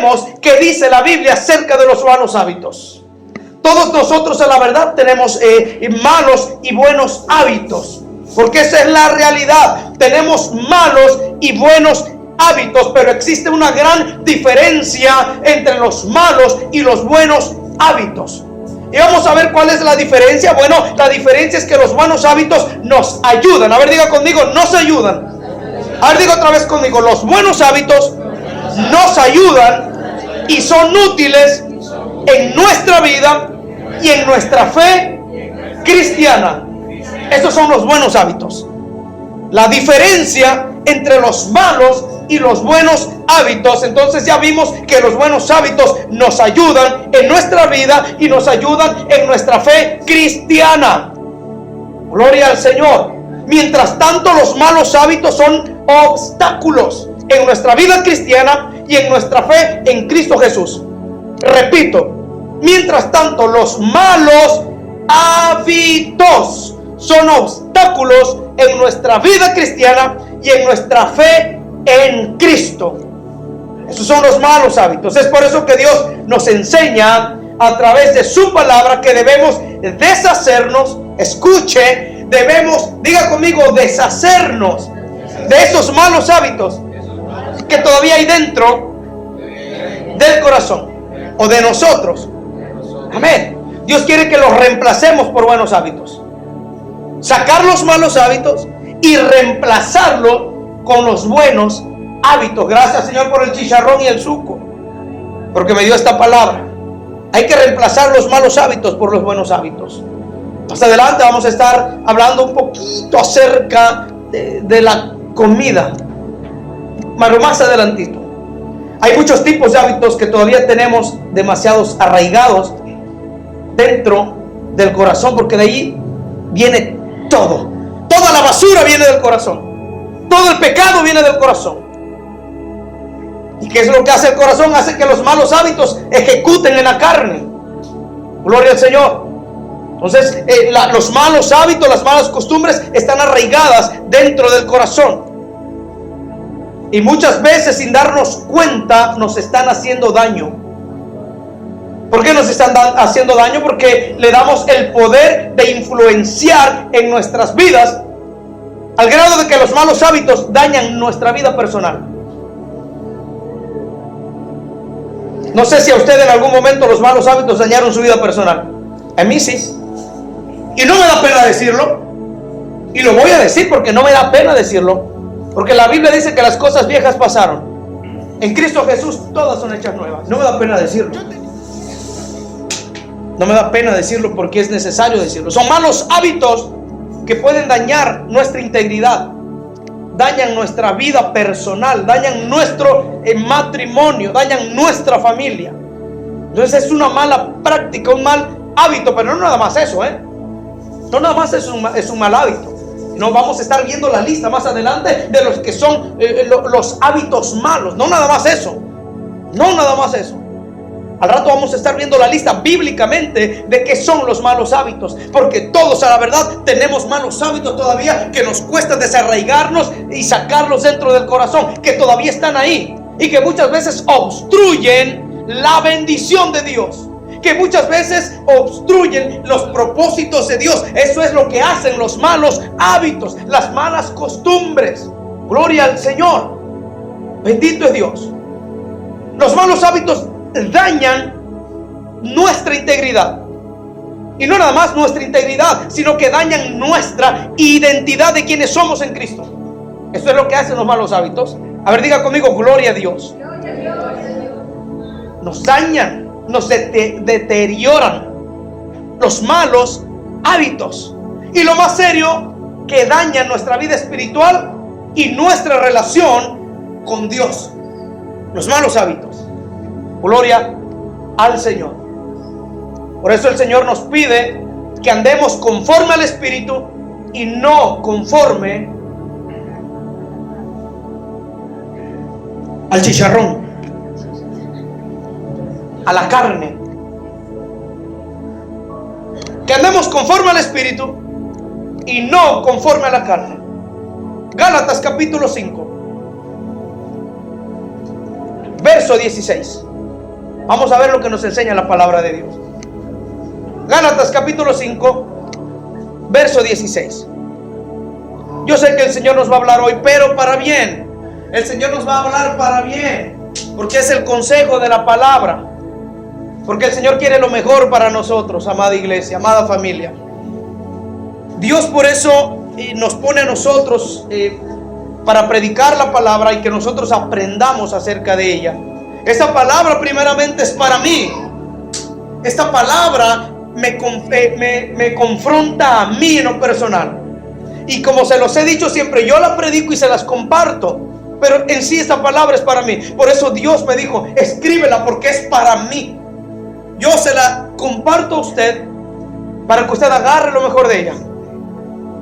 vemos qué dice la Biblia acerca de los malos hábitos. Todos nosotros, a la verdad, tenemos malos y buenos hábitos, porque esa es la realidad. Tenemos malos y buenos hábitos, pero existe una gran diferencia entre los malos y los buenos hábitos. Y vamos a ver cuál es la diferencia. Bueno, la diferencia es que los buenos hábitos nos ayudan. A ver, diga conmigo, nos ayudan. A ver, diga otra vez conmigo, los buenos hábitos nos ayudan y son útiles en nuestra vida y en nuestra fe cristiana. Estos son los buenos hábitos. La diferencia entre los malos y los buenos hábitos. Entonces ya vimos que los buenos hábitos nos ayudan en nuestra vida y nos ayudan en nuestra fe cristiana. Gloria al Señor. Mientras tanto, los malos hábitos son obstáculos en nuestra vida cristiana y en nuestra fe en Cristo Jesús. Repito, mientras tanto, los malos hábitos son obstáculos en nuestra vida cristiana y en nuestra fe en Cristo. Esos son los malos hábitos. Es por eso que Dios nos enseña a través de su palabra que debemos deshacernos. Escuche, debemos, diga conmigo, deshacernos de esos malos hábitos que todavía hay dentro del corazón o de nosotros. Amén. Dios quiere que los reemplacemos por buenos hábitos. Sacar los malos hábitos y reemplazarlo con los buenos hábitos. Gracias, Señor, por el chicharrón y el suco, porque me dio esta palabra. Hay que reemplazar los malos hábitos por los buenos hábitos. Más adelante vamos a estar hablando un poquito acerca de la comida, pero más adelantito. Hay muchos tipos de hábitos que todavía tenemos demasiados arraigados dentro del corazón, porque de ahí viene todo. Toda la basura viene del corazón. Todo el pecado viene del corazón. ¿Y qué es lo que hace el corazón? Hace que los malos hábitos ejecuten en la carne. Gloria al Señor. Entonces, los malos hábitos, las malas costumbres están arraigadas dentro del corazón. Y muchas veces, sin darnos cuenta, nos están haciendo daño. ¿Por qué nos están haciendo daño? Porque le damos el poder de influenciar en nuestras vidas, al grado de que los malos hábitos dañan nuestra vida personal. No sé si a usted en algún momento los malos hábitos dañaron su vida personal. A mí sí. Y no me da pena decirlo. Y lo voy a decir porque no me da pena decirlo. Porque la Biblia dice que las cosas viejas pasaron. En Cristo Jesús todas son hechas nuevas. No me da pena decirlo. No me da pena decirlo porque es necesario decirlo. Son malos hábitos que pueden dañar nuestra integridad, dañan nuestra vida personal, dañan nuestro matrimonio, dañan nuestra familia. Entonces es una mala práctica, un mal hábito. Pero no nada más eso, no nada más es un mal hábito. No, vamos a estar viendo la lista más adelante de los que son los hábitos malos. No nada más eso. No nada más eso. Al rato vamos a estar viendo la lista bíblicamente de qué son los malos hábitos. Porque todos, a la verdad, tenemos malos hábitos todavía que nos cuesta desarraigarnos y sacarlos dentro del corazón, que todavía están ahí y que muchas veces obstruyen la bendición de Dios, que muchas veces obstruyen los propósitos de Dios. Eso es lo que hacen los malos hábitos, las malas costumbres. Gloria al Señor. Bendito es Dios. Los malos hábitos dañan nuestra integridad. Y no nada más nuestra integridad, sino que dañan nuestra identidad de quienes somos en Cristo. Eso es lo que hacen los malos hábitos. A ver, diga conmigo, gloria a Dios. Nos dañan, nos deterioran los malos hábitos. Y lo más serio, que dañan nuestra vida espiritual y nuestra relación con Dios. Los malos hábitos. Gloria al Señor. Por eso el Señor nos pide que andemos conforme al Espíritu y no conforme al chicharrón, a la carne. Que andemos conforme al Espíritu y no conforme a la carne. Gálatas capítulo 5. verso 16. Vamos a ver lo que nos enseña la palabra de Dios. Gálatas capítulo 5, verso 16. Yo sé que el Señor nos va a hablar hoy, pero para bien. El Señor nos va a hablar para bien, porque es el consejo de la palabra. Porque el Señor quiere lo mejor para nosotros, amada iglesia, amada familia. Dios por eso nos pone a nosotros para predicar la palabra y que nosotros aprendamos acerca de ella. Esta palabra primeramente es para mí. Esta palabra me confronta a mí en lo personal. Y como se los he dicho siempre, yo la predico y se las comparto. Pero en sí esta palabra es para mí. Por eso Dios me dijo, escríbela porque es para mí. Yo se la comparto a usted para que usted agarre lo mejor de ella.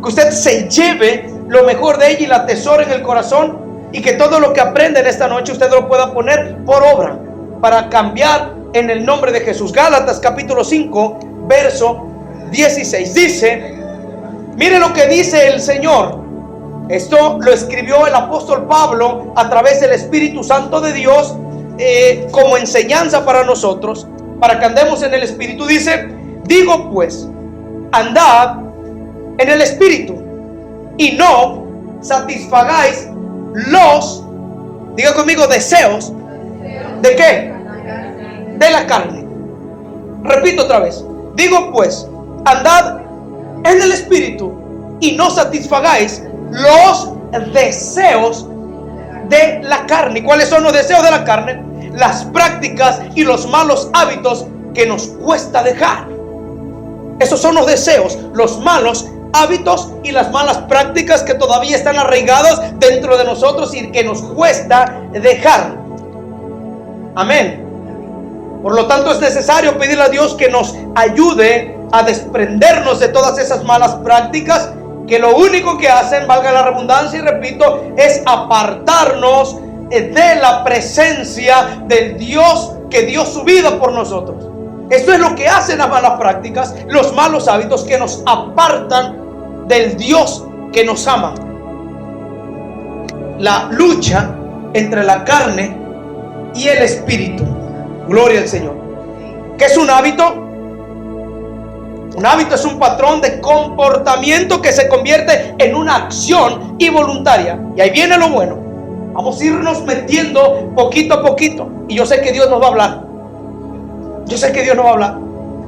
Que usted se lleve lo mejor de ella y la atesore en el corazón. Y que todo lo que aprende en esta noche usted lo pueda poner por obra para cambiar en el nombre de Jesús. Gálatas capítulo 5, verso 16. Dice, mire lo que dice el Señor. Esto lo escribió el apóstol Pablo a través del Espíritu Santo de Dios como enseñanza para nosotros, para que andemos en el Espíritu. Dice, digo pues, andad en el Espíritu y no satisfagáis los, diga conmigo, deseos. ¿De qué? De la carne. Repito otra vez. Digo pues, andad en el Espíritu y no satisfagáis los deseos de la carne. ¿Y cuáles son los deseos de la carne? Las prácticas y los malos hábitos que nos cuesta dejar. Esos son los deseos, los malos hábitos y las malas prácticas que todavía están arraigados dentro de nosotros y que nos cuesta dejar. Amén. Por lo tanto es necesario pedirle a Dios que nos ayude a desprendernos de todas esas malas prácticas que lo único que hacen, valga la redundancia y repito, es apartarnos de la presencia del Dios que dio su vida por nosotros. Esto es lo que hacen las malas prácticas, los malos hábitos que nos apartan del Dios que nos ama. La lucha entre la carne y el espíritu. Gloria al Señor. ¿Qué es un hábito? Un hábito es un patrón de comportamiento que se convierte en una acción involuntaria. Y ahí viene lo bueno. Vamos a irnos metiendo poquito a poquito. Y yo sé que Dios nos va a hablar. Yo sé que Dios nos va a hablar.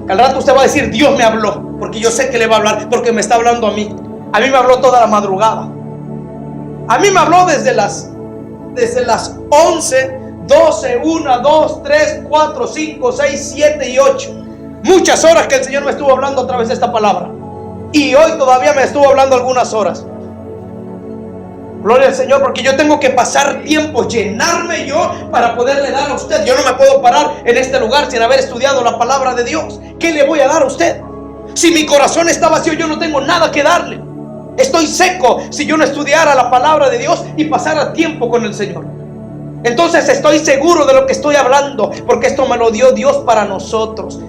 Al rato usted va a decir, Dios me habló. Porque yo sé que le va a hablar, porque me está hablando a mí. A mí me habló toda la madrugada. A mí me habló desde las 11, 12, 1, 2, 3, 4, 5, 6, 7 y 8. Muchas horas que el Señor me estuvo hablando a través de esta palabra. Y hoy todavía me estuvo hablando algunas horas. Gloria al Señor, porque yo tengo que pasar tiempo, llenarme yo para poderle dar a usted. Yo no me puedo parar en este lugar sin haber estudiado la palabra de Dios. ¿Qué le voy a dar a usted? Si mi corazón está vacío, yo no tengo nada que darle. Estoy seco si yo no estudiara la palabra de Dios y pasara tiempo con el Señor. Entonces estoy seguro de lo que estoy hablando, porque esto me lo dio Dios para nosotros.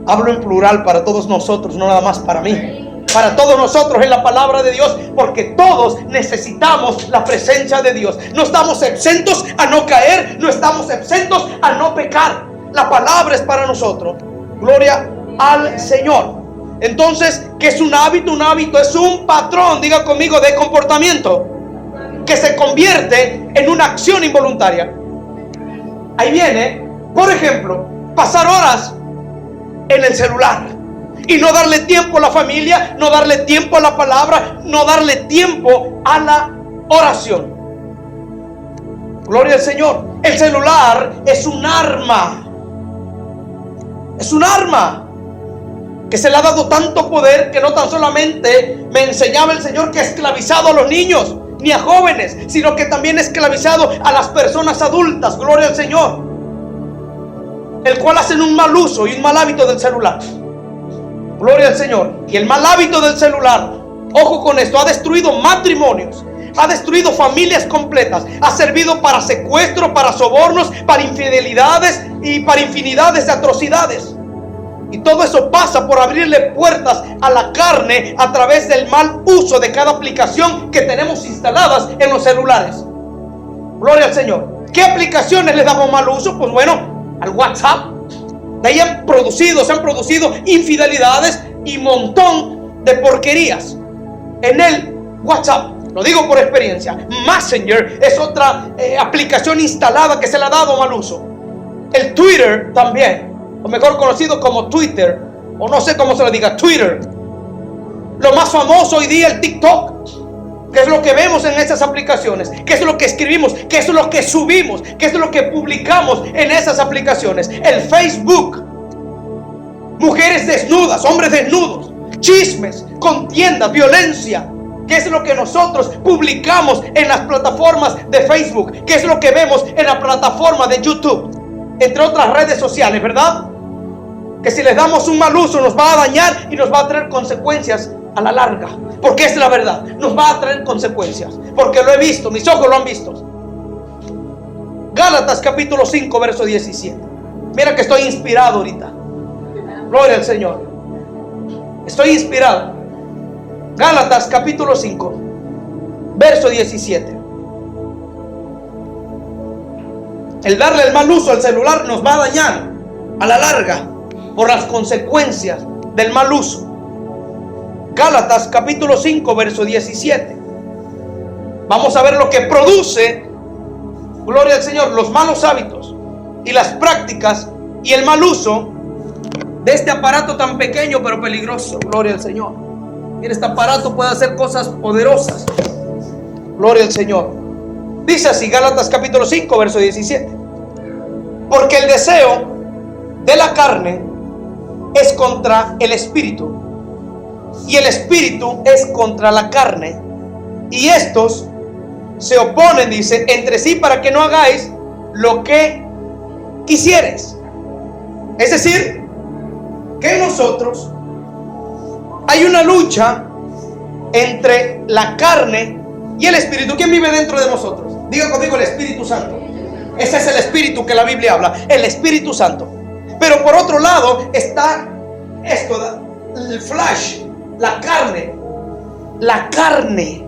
Hablo en plural, para todos nosotros, no nada más para mí. Para todos nosotros en la palabra de Dios, porque todos necesitamos la presencia de Dios. No estamos exentos a no caer, no estamos exentos a no pecar. La palabra es para nosotros. Gloria al Señor. Entonces, ¿qué es un hábito? Un hábito es un patrón, diga conmigo, de comportamiento que se convierte en una acción involuntaria. Ahí viene, por ejemplo, pasar horas en el celular y no darle tiempo a la familia, no darle tiempo a la palabra, no darle tiempo a la oración. Gloria al Señor. El celular es un arma. Es un arma que se le ha dado tanto poder que no tan solamente me enseñaba el Señor que ha esclavizado a los niños ni a jóvenes, sino que también ha esclavizado a las personas adultas. Gloria al Señor. El cual hacen un mal uso y un mal hábito del celular. Gloria al Señor. Y el mal hábito del celular, ojo con esto, ha destruido matrimonios, ha destruido familias completas, ha servido para secuestro, para sobornos, para infidelidades y para infinidades de atrocidades. Y todo eso pasa por abrirle puertas a la carne a través del mal uso de cada aplicación que tenemos instaladas en los celulares. Gloria al Señor. ¿Qué aplicaciones le damos mal uso? Pues bueno, al WhatsApp. De ahí se han producido infidelidades y montón de porquerías en el WhatsApp. Lo digo por experiencia. Messenger es otra aplicación instalada que se le ha dado mal uso. El Twitter también, o mejor conocido como Twitter, o no sé cómo se le diga, Twitter. Lo más famoso hoy día, el TikTok. ¿Qué es lo que vemos en esas aplicaciones? ¿Qué es lo que escribimos? ¿Qué es lo que subimos? ¿Qué es lo que publicamos en esas aplicaciones? El Facebook. Mujeres desnudas, hombres desnudos, chismes, contiendas, violencia. ¿Qué es lo que nosotros publicamos en las plataformas de Facebook? ¿Qué es lo que vemos en la plataforma de YouTube? Entre otras redes sociales, ¿verdad? Que si les damos un mal uso nos va a dañar y nos va a traer consecuencias a la larga. Porque es la verdad, nos va a traer consecuencias. Porque lo he visto, mis ojos lo han visto. Gálatas capítulo 5, verso 17. Mira que estoy inspirado ahorita. Gloria al Señor. Estoy inspirado. Gálatas capítulo 5, verso 17. El darle el mal uso al celular nos va a dañar a la larga por las consecuencias del mal uso. Gálatas capítulo 5, verso 17. Vamos a ver lo que produce, gloria al Señor, los malos hábitos y las prácticas y el mal uso de este aparato tan pequeño pero peligroso. Gloria al Señor. Mira, este aparato puede hacer cosas poderosas. Gloria al Señor. Dice así, Gálatas capítulo 5, verso 17. Porque el deseo de la carne es contra el espíritu, y el espíritu es contra la carne, y estos se oponen, dice, entre sí para que no hagáis lo que quisieres. Es decir, que en nosotros hay una lucha entre la carne y el espíritu. ¿Quién vive dentro de nosotros? Diga conmigo, el Espíritu Santo. Ese es el espíritu que la Biblia habla, el Espíritu Santo. Pero por otro lado está esto, el flesh, la carne. La carne.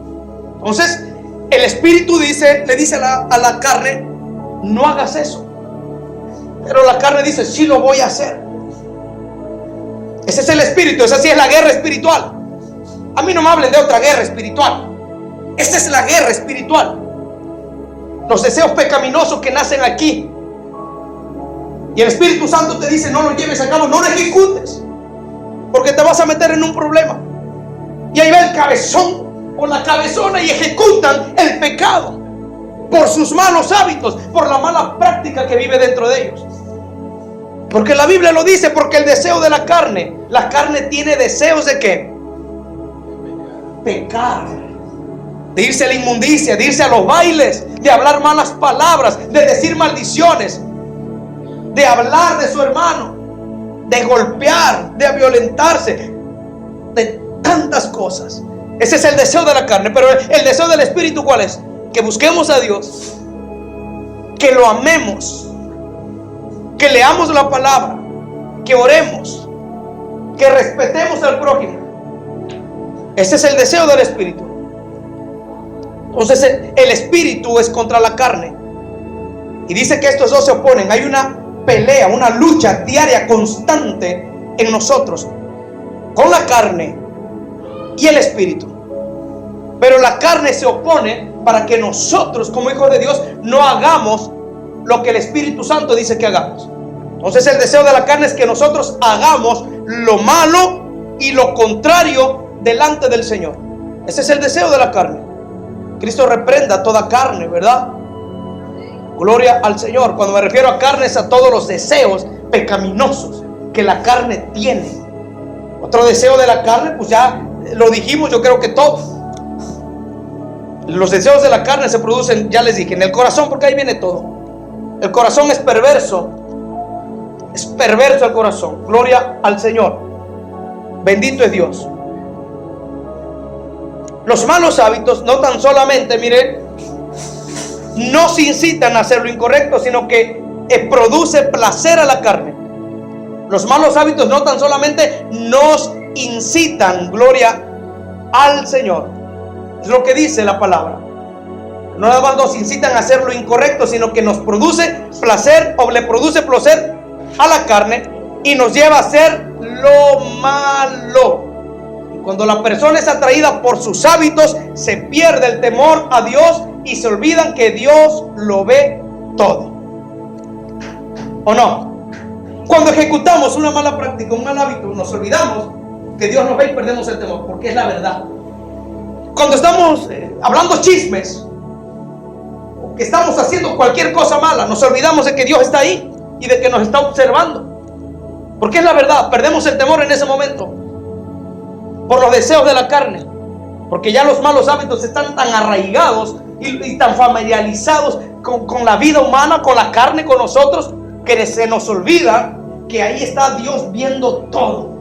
Entonces el espíritu le dice a la carne, no hagas eso. Pero la carne dice, sí lo voy a hacer. Ese es el espíritu, esa sí es la guerra espiritual. A mí no me hablen de otra guerra espiritual. Esta es la guerra espiritual. Los deseos pecaminosos que nacen aquí. Y el Espíritu Santo te dice, no lo lleves a cabo, no lo ejecutes, porque te vas a meter en un problema. Y ahí va el cabezón o la cabezona y ejecutan el pecado por sus malos hábitos, por la mala práctica que vive dentro de ellos. Porque la Biblia lo dice, porque el deseo de la carne tiene deseos de ¿qué? Pecar, de irse a la inmundicia, de irse a los bailes, de hablar malas palabras, de decir maldiciones, de hablar de su hermano, de golpear, de violentarse, de tantas cosas. Ese es el deseo de la carne. Pero el deseo del Espíritu, ¿cuál es? Que busquemos a Dios, que lo amemos, que leamos la palabra, que oremos, que respetemos al prójimo. Ese es el deseo del Espíritu. Entonces el Espíritu es contra la carne. Y dice que estos dos se oponen. Hay una pelea, una lucha diaria, constante en nosotros, con la carne y el Espíritu. Pero la carne se opone para que nosotros, como hijos de Dios, no hagamos lo que el Espíritu Santo dice que hagamos. Entonces el deseo de la carne es que nosotros hagamos lo malo y lo contrario delante del Señor. Ese es el deseo de la carne. Cristo reprenda toda carne, ¿verdad? Gloria al Señor. Cuando me refiero a carne es a todos los deseos pecaminosos que la carne tiene. Otro deseo de la carne, pues ya lo dijimos, yo creo que todos. Los deseos de la carne se producen, ya les dije, en el corazón, porque ahí viene todo. El corazón es perverso. Es perverso el corazón. Gloria al Señor. Bendito es Dios. Los malos hábitos no tan solamente, mire, nos incitan a hacer lo incorrecto, sino que produce placer a la carne. Los malos hábitos no tan solamente nos incitan, gloria al Señor. Es lo que dice la palabra. No nada más nos incitan a hacer lo incorrecto, sino que nos produce placer o le produce placer a la carne y nos lleva a hacer lo malo. Y cuando la persona es atraída por sus hábitos, se pierde el temor a Dios y se olvidan que Dios lo ve todo. ¿O no? Cuando ejecutamos una mala práctica, un mal hábito, nos olvidamos que Dios nos ve y perdemos el temor, porque es la verdad. Cuando estamos hablando chismes, o que estamos haciendo cualquier cosa mala, nos olvidamos de que Dios está ahí y de que nos está observando, porque es la verdad. Perdemos el temor en ese momento por los deseos de la carne, porque ya los malos hábitos están tan arraigados y tan familiarizados con la vida humana, con la carne, con nosotros, que se nos olvida que ahí está Dios viendo todo.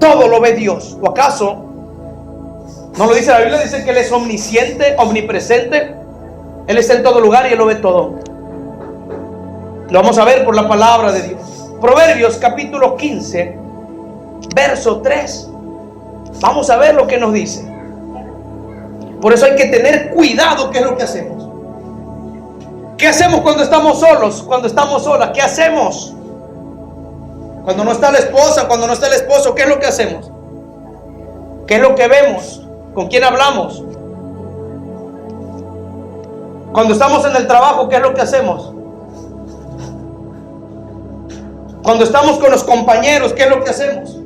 Todo lo ve Dios. ¿O acaso no lo dice la Biblia? Dice que Él es omnisciente, omnipresente. Él está en todo lugar y Él lo ve todo. Lo vamos a ver por la palabra de Dios. Proverbios capítulo 15, verso 3. Vamos a ver lo que nos dice. Por eso hay que tener cuidado. ¿Qué es lo que hacemos? ¿Qué hacemos cuando estamos solos? Cuando estamos solas, ¿qué hacemos? Cuando no está la esposa, cuando no está el esposo, ¿qué es lo que hacemos? ¿Qué es lo que vemos? ¿Con quién hablamos? Cuando estamos en el trabajo, ¿qué es lo que hacemos? Cuando estamos con los compañeros, ¿qué es lo que hacemos?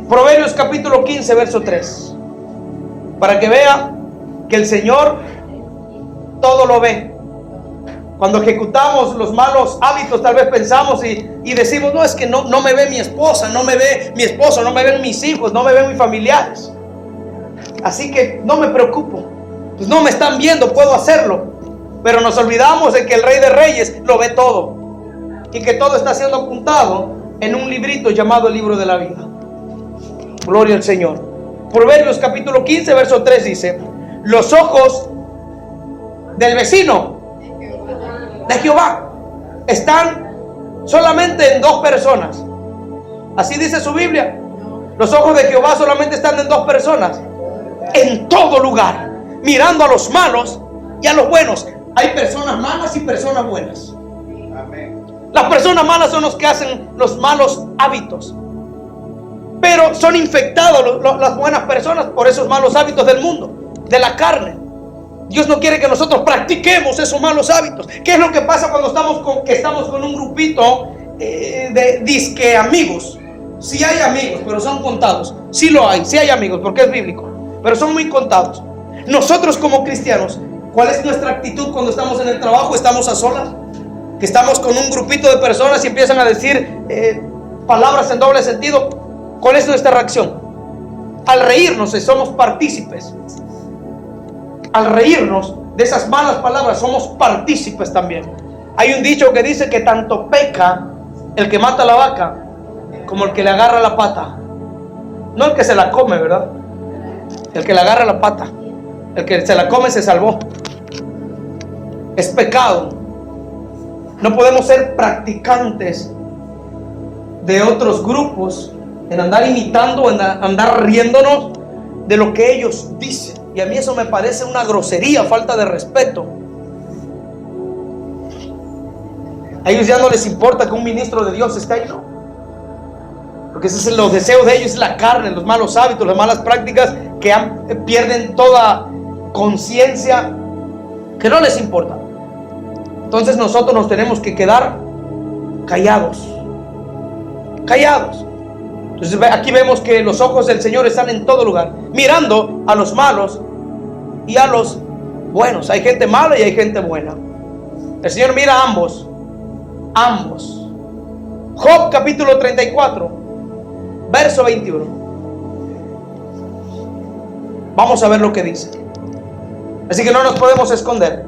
Proverbios capítulo 15, verso 3. Para que vea que el Señor todo lo ve. Cuando ejecutamos los malos hábitos, tal vez pensamos y decimos: no, es que no me ve mi esposa, no me ve mi esposo, no me ven mis hijos, no me ven mis familiares, así que no me preocupo, pues no me están viendo, puedo hacerlo. Pero nos olvidamos de que el Rey de Reyes lo ve todo y que todo está siendo apuntado en un librito llamado el libro de la vida. Gloria al Señor. Proverbios capítulo 15, verso 3 dice: los ojos del vecino de Jehová están solamente en dos personas. Así dice su Biblia. Los ojos de Jehová solamente están en dos personas, en todo lugar, mirando a los malos y a los buenos. Hay personas malas y personas buenas. Las personas malas son los que hacen los malos hábitos, pero son infectados las buenas personas por esos malos hábitos del mundo, de la carne. Dios no quiere que nosotros practiquemos esos malos hábitos. ¿Qué es lo que pasa cuando estamos con un grupito de disque amigos? Sí hay amigos, pero son contados. Sí lo hay, sí hay amigos, porque es bíblico, pero son muy contados. Nosotros como cristianos, ¿cuál es nuestra actitud cuando estamos en el trabajo? ¿Estamos a solas? Que estamos con un grupito de personas y empiezan a decir palabras en doble sentido. ¿Cuál es nuestra reacción? Al reírnos, somos partícipes. Al reírnos de esas malas palabras, somos partícipes también. Hay un dicho que dice que tanto peca el que mata la vaca como el que le agarra la pata. No el que se la come, ¿verdad? El que le agarra la pata. El que se la come se salvó. Es pecado. No podemos ser practicantes de otros grupos en andar imitando, en andar riéndonos de lo que ellos dicen. Y a mí eso me parece una grosería, falta de respeto. A ellos ya no les importa que un ministro de Dios esté ahí, no. Porque esos son los deseos de ellos, es la carne, los malos hábitos, las malas prácticas que pierden toda conciencia, que no les importa. Entonces nosotros nos tenemos que quedar callados. Callados. Entonces aquí vemos que los ojos del Señor están en todo lugar, mirando a los malos y a los buenos. Hay gente mala y hay gente buena. El Señor mira a ambos. Ambos. Job capítulo 34, verso 21. Vamos a ver lo que dice. Así que no nos podemos esconder.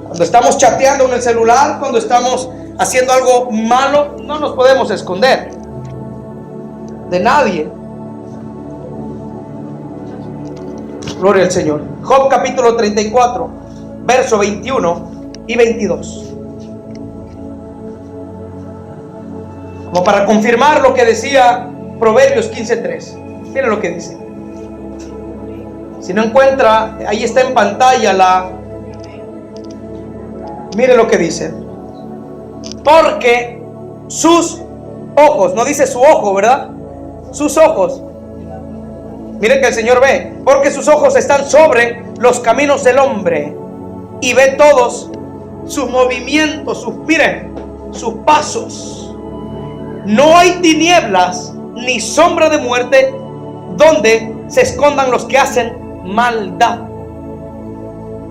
Cuando estamos chateando en el celular, cuando estamos haciendo algo malo, no nos podemos esconder de nadie. Gloria al Señor. Job capítulo 34, verso 21 y 22. Como para confirmar lo que decía Proverbios 15:3. Mire lo que dice. Si no encuentra, ahí está en pantalla mire lo que dice. Porque sus ojos, no dice su ojo, ¿verdad? Sus ojos. Miren que el Señor ve. Porque sus ojos están sobre los caminos del hombre y ve todos sus movimientos, miren, sus pasos. No hay tinieblas ni sombra de muerte donde se escondan los que hacen maldad.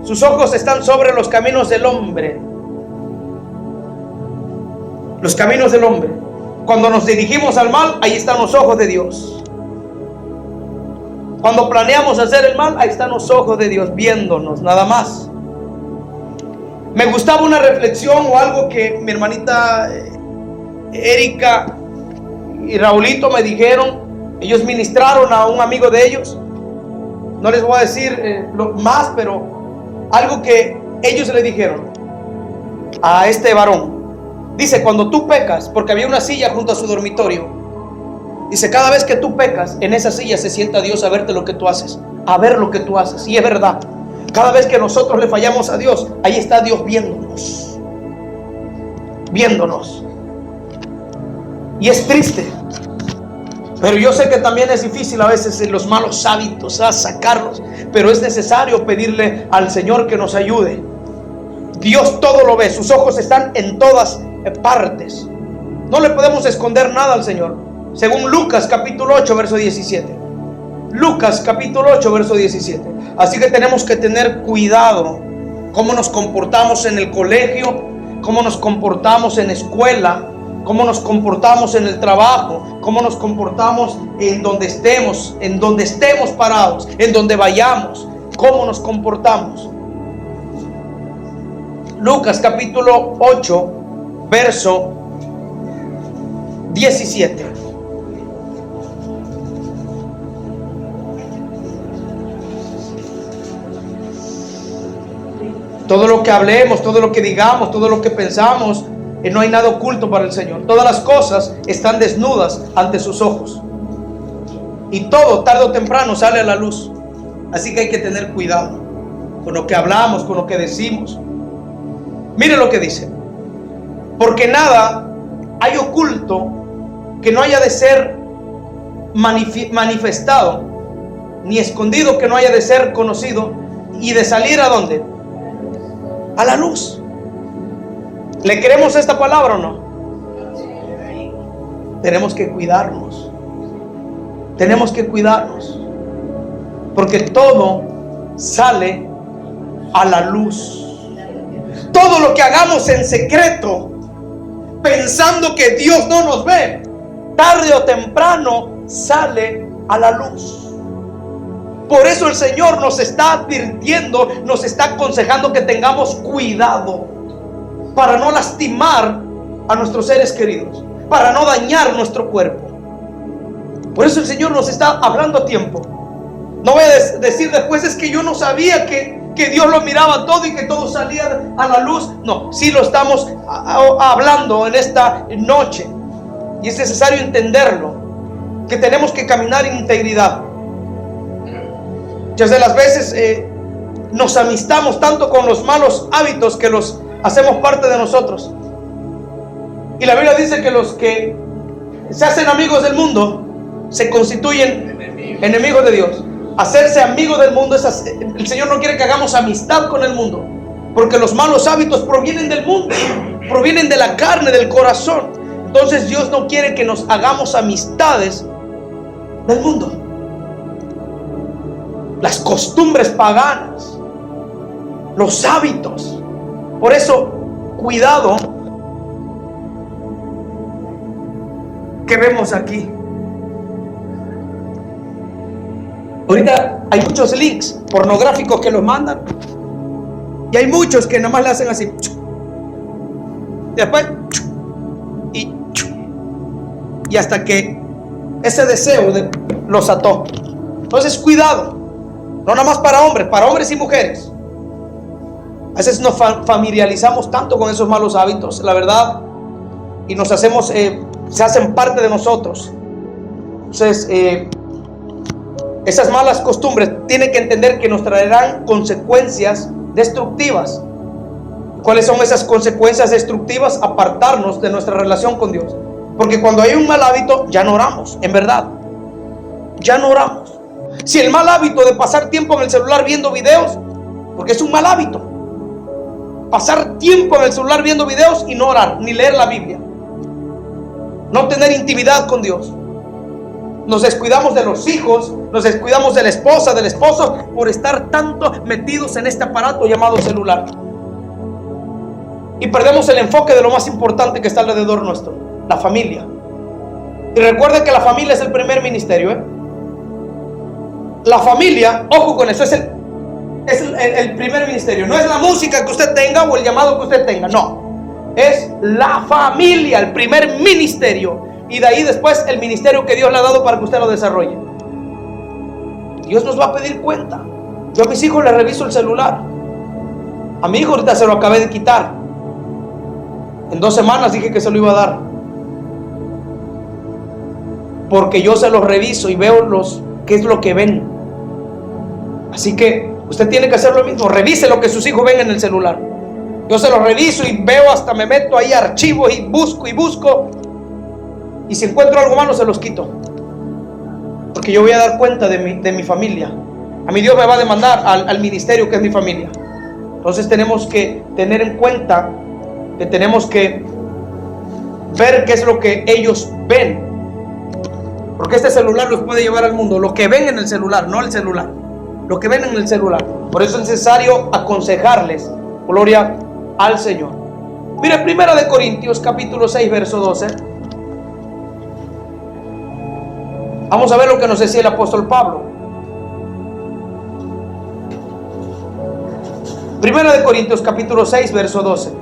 Sus ojos están sobre los caminos del hombre. Los caminos del hombre. Cuando nos dirigimos al mal, ahí están los ojos de Dios. Cuando planeamos hacer el mal, ahí están los ojos de Dios viéndonos, nada más. Me gustaba una reflexión o algo que mi hermanita Erika y Raulito me dijeron. Ellos ministraron a un amigo de ellos. No les voy a decir más, pero algo que ellos le dijeron a este varón. Dice, cuando tú pecas, porque había una silla junto a su dormitorio. Dice, cada vez que tú pecas, en esa silla se sienta Dios a verte lo que tú haces, a ver lo que tú haces. Y es verdad. Cada vez que nosotros le fallamos a Dios, ahí está Dios viéndonos. Viéndonos. Y es triste. Pero yo sé que también es difícil a veces en los malos hábitos sacarlos. Pero es necesario pedirle al Señor que nos ayude. Dios todo lo ve. Sus ojos están en todas partes. No le podemos esconder nada al Señor. Según Lucas capítulo 8 verso 17. Lucas capítulo 8 verso 17. Así que tenemos que tener cuidado. Cómo nos comportamos en el colegio. Cómo nos comportamos en la escuela. Cómo nos comportamos en el trabajo, cómo nos comportamos en donde estemos parados, en donde vayamos, cómo nos comportamos. Lucas capítulo 8, verso 17. Todo lo que hablemos, todo lo que digamos, todo lo que pensamos, no hay nada oculto para el Señor. Todas las cosas están desnudas ante sus ojos. Y todo, tarde o temprano, sale a la luz. Así que hay que tener cuidado con lo que hablamos, con lo que decimos. Mire lo que dice. Porque nada hay oculto que no haya de ser manifestado, ni escondido que no haya de ser conocido, y de salir ¿a dónde? A la luz. ¿Le creemos esta palabra o no? Tenemos que cuidarnos. Tenemos que cuidarnos. Porque todo sale a la luz. Todo lo que hagamos en secreto, pensando que Dios no nos ve, tarde o temprano sale a la luz. Por eso el Señor nos está advirtiendo, nos está aconsejando que tengamos cuidado para no lastimar a nuestros seres queridos, para no dañar nuestro cuerpo. Por eso el Señor nos está hablando a tiempo. No voy a decir después, es que yo no sabía que Dios lo miraba todo y que todo salía a la luz. No, sí lo estamos hablando en esta noche. Y es necesario entenderlo, que tenemos que caminar en integridad. Muchas de las veces nos amistamos tanto con los malos hábitos que los hacemos parte de nosotros. Y la Biblia dice que los que se hacen amigos del mundo se constituyen enemigos de Dios. Hacerse amigo del mundo el Señor no quiere que hagamos amistad con el mundo, porque los malos hábitos provienen del mundo, provienen de la carne, del corazón. Entonces Dios no quiere que nos hagamos amistades del mundo. Las costumbres paganas, los hábitos. Por eso, cuidado que vemos aquí. Ahorita hay muchos links pornográficos que los mandan. Y hay muchos que nomás le hacen así. Después. Y hasta que ese deseo los ató. Entonces, cuidado. No nada más para hombres y mujeres. A veces nos familiarizamos tanto con esos malos hábitos, la verdad, y nos hacemos, se hacen parte de nosotros. Entonces, Esas malas costumbres tienen que entender que nos traerán consecuencias destructivas. ¿Cuáles son esas consecuencias destructivas? Apartarnos de nuestra relación con Dios. Porque cuando hay un mal hábito, ya no oramos, en verdad. Ya no oramos. Si el mal hábito de pasar tiempo en el celular viendo videos, porque es un mal hábito, pasar tiempo en el celular viendo videos y no orar, ni leer la Biblia, no tener intimidad con Dios. Nos descuidamos de los hijos, nos descuidamos de la esposa, del esposo, por estar tanto metidos en este aparato llamado celular. Y perdemos el enfoque de lo más importante que está alrededor nuestro, la familia. Y recuerden que la familia es el primer ministerio, La familia, ojo con eso, es el primer ministerio. No es la música que usted tenga o el llamado que usted tenga, no. Es la familia, el primer ministerio. Y de ahí después el ministerio que Dios le ha dado para que usted lo desarrolle. Dios nos va a pedir cuenta. Yo a mis hijos les reviso el celular. A mi hijo ahorita se lo acabé de quitar. En 2 semanas dije que se lo iba a dar. Porque yo se los reviso y veo qué es lo que ven. Así que usted tiene que hacer lo mismo. Revise lo que sus hijos ven en el celular. Yo se los reviso y veo, hasta me meto ahí a archivos y busco. Y si encuentro algo malo, se los quito. Porque yo voy a dar cuenta de mi familia. A mí Dios me va a demandar al ministerio que es mi familia. Entonces tenemos que tener en cuenta que tenemos que ver qué es lo que ellos ven. Porque este celular los puede llevar al mundo. Lo que ven en el celular, no el celular. Lo que ven en el celular. Por eso es necesario aconsejarles. Gloria al Señor. Mire, 1 Corintios capítulo 6, verso 12. Vamos a ver lo que nos decía el apóstol Pablo. 1 Corintios capítulo 6, verso 12.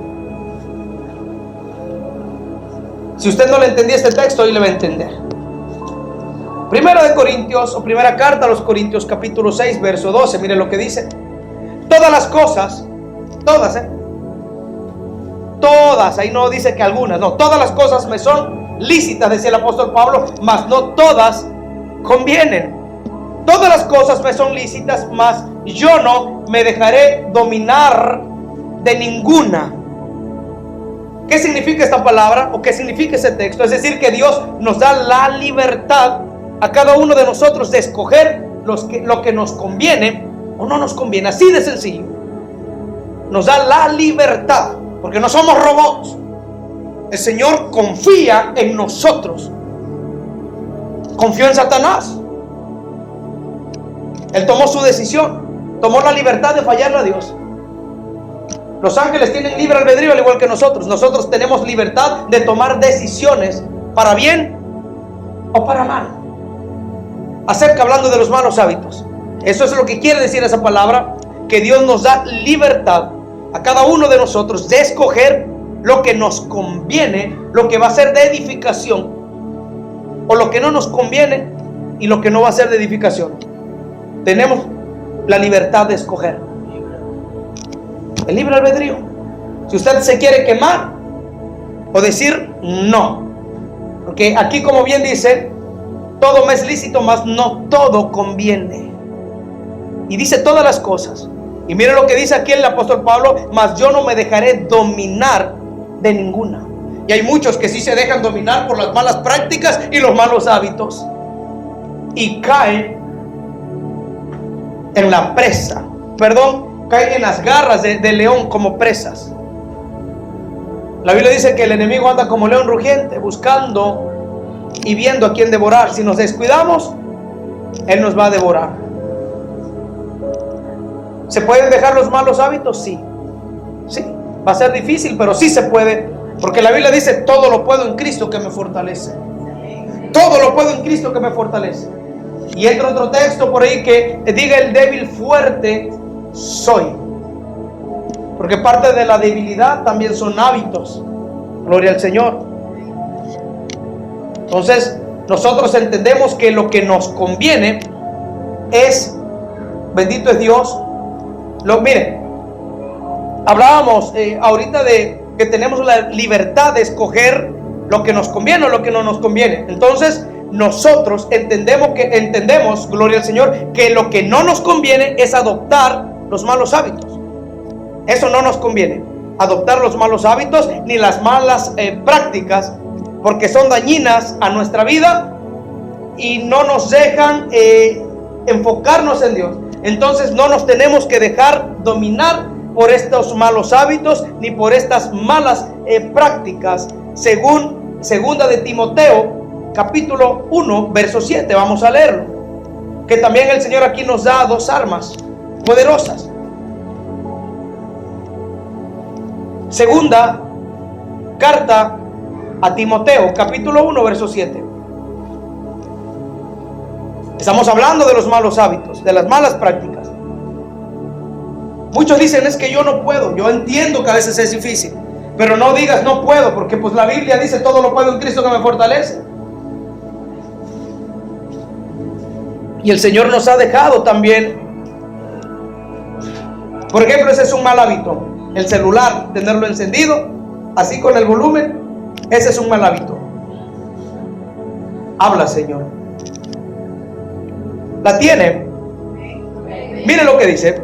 Si usted no le entendía este texto, hoy le va a entender. 1 Corintios, o primera carta a los Corintios capítulo 6, verso 12. Mire lo que dice. Todas las cosas, todas, todas, ahí no dice que algunas, no, todas las cosas me son lícitas, decía el apóstol Pablo, mas no todas convienen. Todas las cosas me son lícitas, mas yo no me dejaré dominar de ninguna. ¿Qué significa esta palabra? ¿O qué significa ese texto? Es decir, que Dios nos da la libertad a cada uno de nosotros de escoger lo que nos conviene o no nos conviene. Así de sencillo. Nos da la libertad, porque no somos robots. El Señor confía en nosotros. Confió en Satanás. Él tomó su decisión, tomó la libertad de fallarle a Dios. Los ángeles tienen libre albedrío al igual que nosotros. Nosotros tenemos libertad de tomar decisiones para bien o para mal. Acerca, hablando de los malos hábitos, eso es lo que quiere decir esa palabra, que Dios nos da libertad a cada uno de nosotros de escoger lo que nos conviene, lo que va a ser de edificación, o lo que no nos conviene y lo que no va a ser de edificación. Tenemos la libertad de escoger. El libre albedrío. Si usted se quiere quemar o decir no, porque aquí, como bien dice, todo me es lícito, mas no todo conviene. Y dice todas las cosas. Y mire lo que dice aquí el apóstol Pablo: mas yo no me dejaré dominar de ninguna. Y hay muchos que sí se dejan dominar por las malas prácticas y los malos hábitos, y caen en la presa, caen en las garras del león como presas. La Biblia dice que el enemigo anda como león rugiente, buscando y viendo a quién devorar. Si nos descuidamos, él nos va a devorar. ¿Se pueden dejar los malos hábitos? Sí. Sí, va a ser difícil, pero sí se puede, porque la Biblia dice: todo lo puedo en Cristo que me fortalece. Todo lo puedo en Cristo que me fortalece. Y entra otro texto por ahí que diga: el débil fuerte soy. Porque parte de la debilidad también son hábitos. Gloria al Señor. Entonces nosotros entendemos que lo que nos conviene es, bendito es Dios. Mire, hablábamos ahorita de que tenemos la libertad de escoger lo que nos conviene o lo que no nos conviene. Entonces nosotros entendemos, gloria al Señor, que lo que no nos conviene es adoptar los malos hábitos. Eso no nos conviene, adoptar los malos hábitos ni las malas prácticas, porque son dañinas a nuestra vida y no nos dejan enfocarnos en Dios. Entonces no nos tenemos que dejar dominar por estos malos hábitos ni por estas malas prácticas, según segunda de Timoteo capítulo 1 verso 7. Vamos a leerlo, que también el Señor aquí nos da dos armas poderosas. Segunda carta a Timoteo capítulo 1 verso 7. Estamos hablando de los malos hábitos, de las malas prácticas. Muchos dicen, es que yo no puedo. Yo entiendo que a veces es difícil, pero no digas no puedo, porque pues la Biblia dice todo lo puedo en Cristo que me fortalece. Y el Señor nos ha dejado también, por ejemplo, ese es un mal hábito, el celular, tenerlo encendido así con el volumen, ese es un mal hábito. Habla, Señor. ¿La tiene? Mire lo que dice.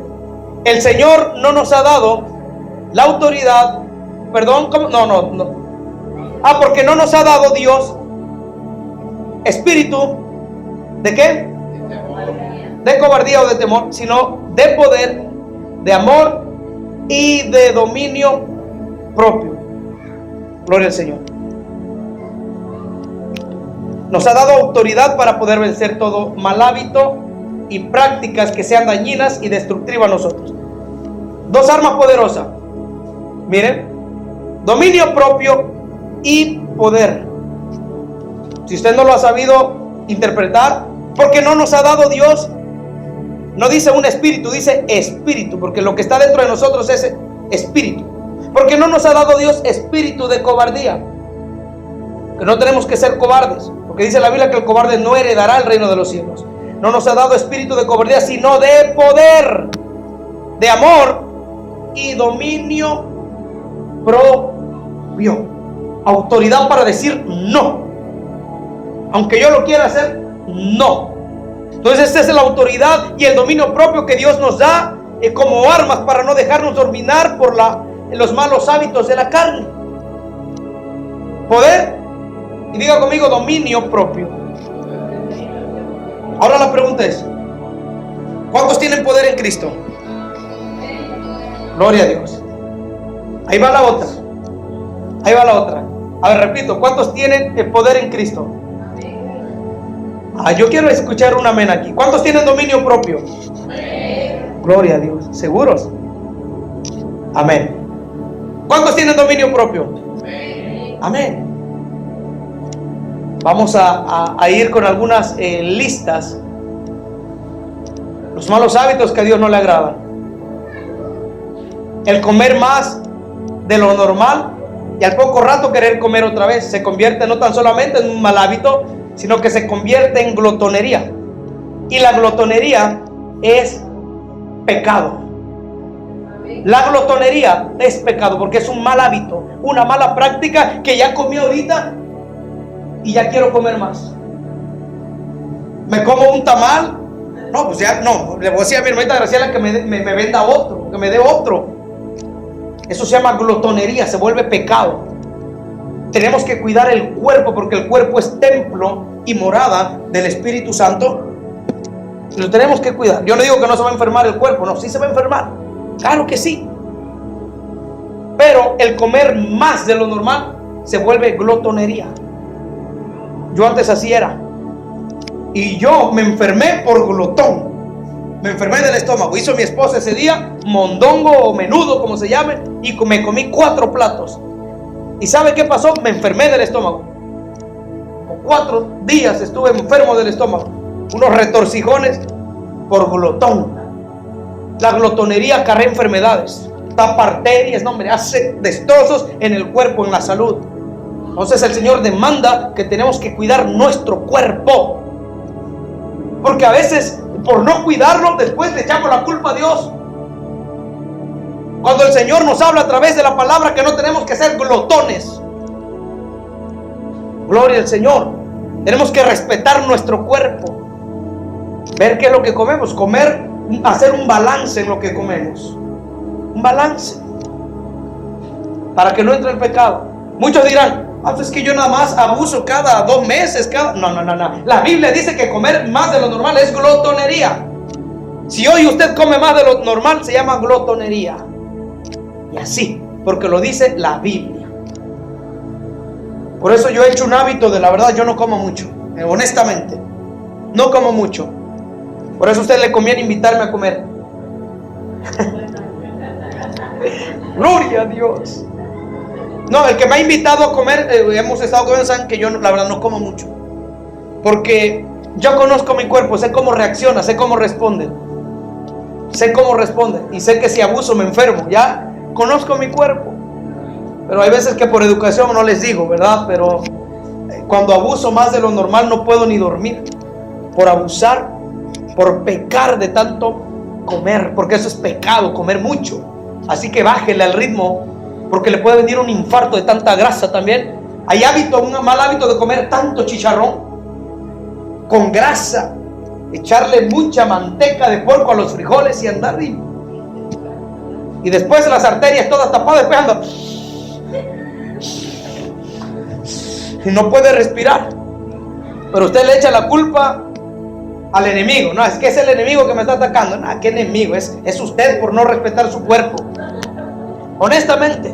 El Señor no nos ha dado la autoridad. Perdón, ¿cómo? No. Porque no nos ha dado Dios espíritu ¿de qué? De cobardía o de temor, sino de poder, de amor y de dominio propio. Gloria al Señor. Nos ha dado autoridad para poder vencer todo mal hábito y prácticas que sean dañinas y destructivas a nosotros. Dos armas poderosas. Miren, dominio propio y poder. Si usted no lo ha sabido interpretar, porque no nos ha dado Dios, no dice un espíritu, dice espíritu, porque lo que está dentro de nosotros es espíritu. Porque no nos ha dado Dios espíritu de cobardía, que no tenemos que ser cobardes, porque dice la Biblia que el cobarde no heredará el reino de los cielos. No nos ha dado espíritu de cobardía, sino de poder, de amor y dominio propio. Autoridad para decir no, aunque yo lo quiera hacer, no. Entonces esta es la autoridad y el dominio propio que Dios nos da como armas para no dejarnos dominar por los malos hábitos de la carne. Poder, y diga conmigo, dominio propio. Ahora la pregunta es, ¿cuántos tienen poder en Cristo? Gloria a Dios. Ahí va la otra. A ver, repito, ¿cuántos tienen el poder en Cristo? Yo quiero escuchar un amén aquí. ¿Cuántos tienen dominio propio? Gloria a Dios. ¿Seguros? Amén. ¿Cuántos tienen dominio propio? Amén. Vamos a ir con algunas listas. Los malos hábitos que a Dios no le agradan. El comer más de lo normal y al poco rato querer comer otra vez se convierte no tan solamente en un mal hábito, sino que se convierte en glotonería. Y la glotonería es pecado. La glotonería es pecado porque es un mal hábito, una mala práctica que ya comí ahorita y ya quiero comer más. Me como un tamal, no, pues ya no, le voy a decir a mi hermanita Graciela que me venda otro, que me dé otro. Eso se llama glotonería, se vuelve pecado. Tenemos que cuidar el cuerpo porque el cuerpo es templo y morada del Espíritu Santo. Lo tenemos que cuidar. Yo no digo que no se va a enfermar el cuerpo, no, sí se va a enfermar. Claro que sí. Pero el comer más de lo normal se vuelve glotonería. Yo antes así era. Y yo me enfermé por glotón. Me enfermé del estómago. Hizo mi esposa ese día mondongo o menudo, como se llame, y me comí 4 platos. ¿Y sabe qué pasó? Me enfermé del estómago. Por 4 días estuve enfermo del estómago. Unos retorcijones por glotón. La glotonería acarrea enfermedades, tapa arterias, no, hombre, hace destrozos en el cuerpo, en la salud. Entonces el Señor demanda que tenemos que cuidar nuestro cuerpo. Porque a veces, por no cuidarlo, después le echamos la culpa a Dios. Cuando el Señor nos habla a través de la palabra que no tenemos que ser glotones. Gloria al Señor. Tenemos que respetar nuestro cuerpo. Ver qué es lo que comemos. Comer, hacer un balance en lo que comemos. Un balance. Para que no entre el pecado. Muchos dirán, es que yo nada más abuso cada 2 meses. No. La Biblia dice que comer más de lo normal es glotonería. Si hoy usted come más de lo normal, se llama glotonería. Y así, porque lo dice la Biblia. Por eso yo he hecho un hábito de la verdad, yo no como mucho. Honestamente, no como mucho. Por eso a usted le conviene invitarme a comer. Gloria a Dios. No, el que me ha invitado a comer, hemos estado comiendo, saben que yo la verdad no como mucho. Porque yo conozco mi cuerpo, sé cómo reacciona, sé cómo responde. Sé cómo responde. Y sé que si abuso me enfermo. Ya conozco mi cuerpo. Pero hay veces que por educación no les digo, ¿verdad? Pero cuando abuso más de lo normal no puedo ni dormir. Por abusar, por pecar de tanto comer. Porque eso es pecado, comer mucho. Así que bájele al ritmo, porque le puede venir un infarto de tanta grasa también. Hay un mal hábito de comer tanto chicharrón con grasa, echarle mucha manteca de puerco a los frijoles y andar y después las arterias todas tapadas, después anda y no puede respirar. Pero usted le echa la culpa al enemigo. No, es que es el enemigo que me está atacando. No, ¿qué enemigo? Es usted por no respetar su cuerpo. Honestamente,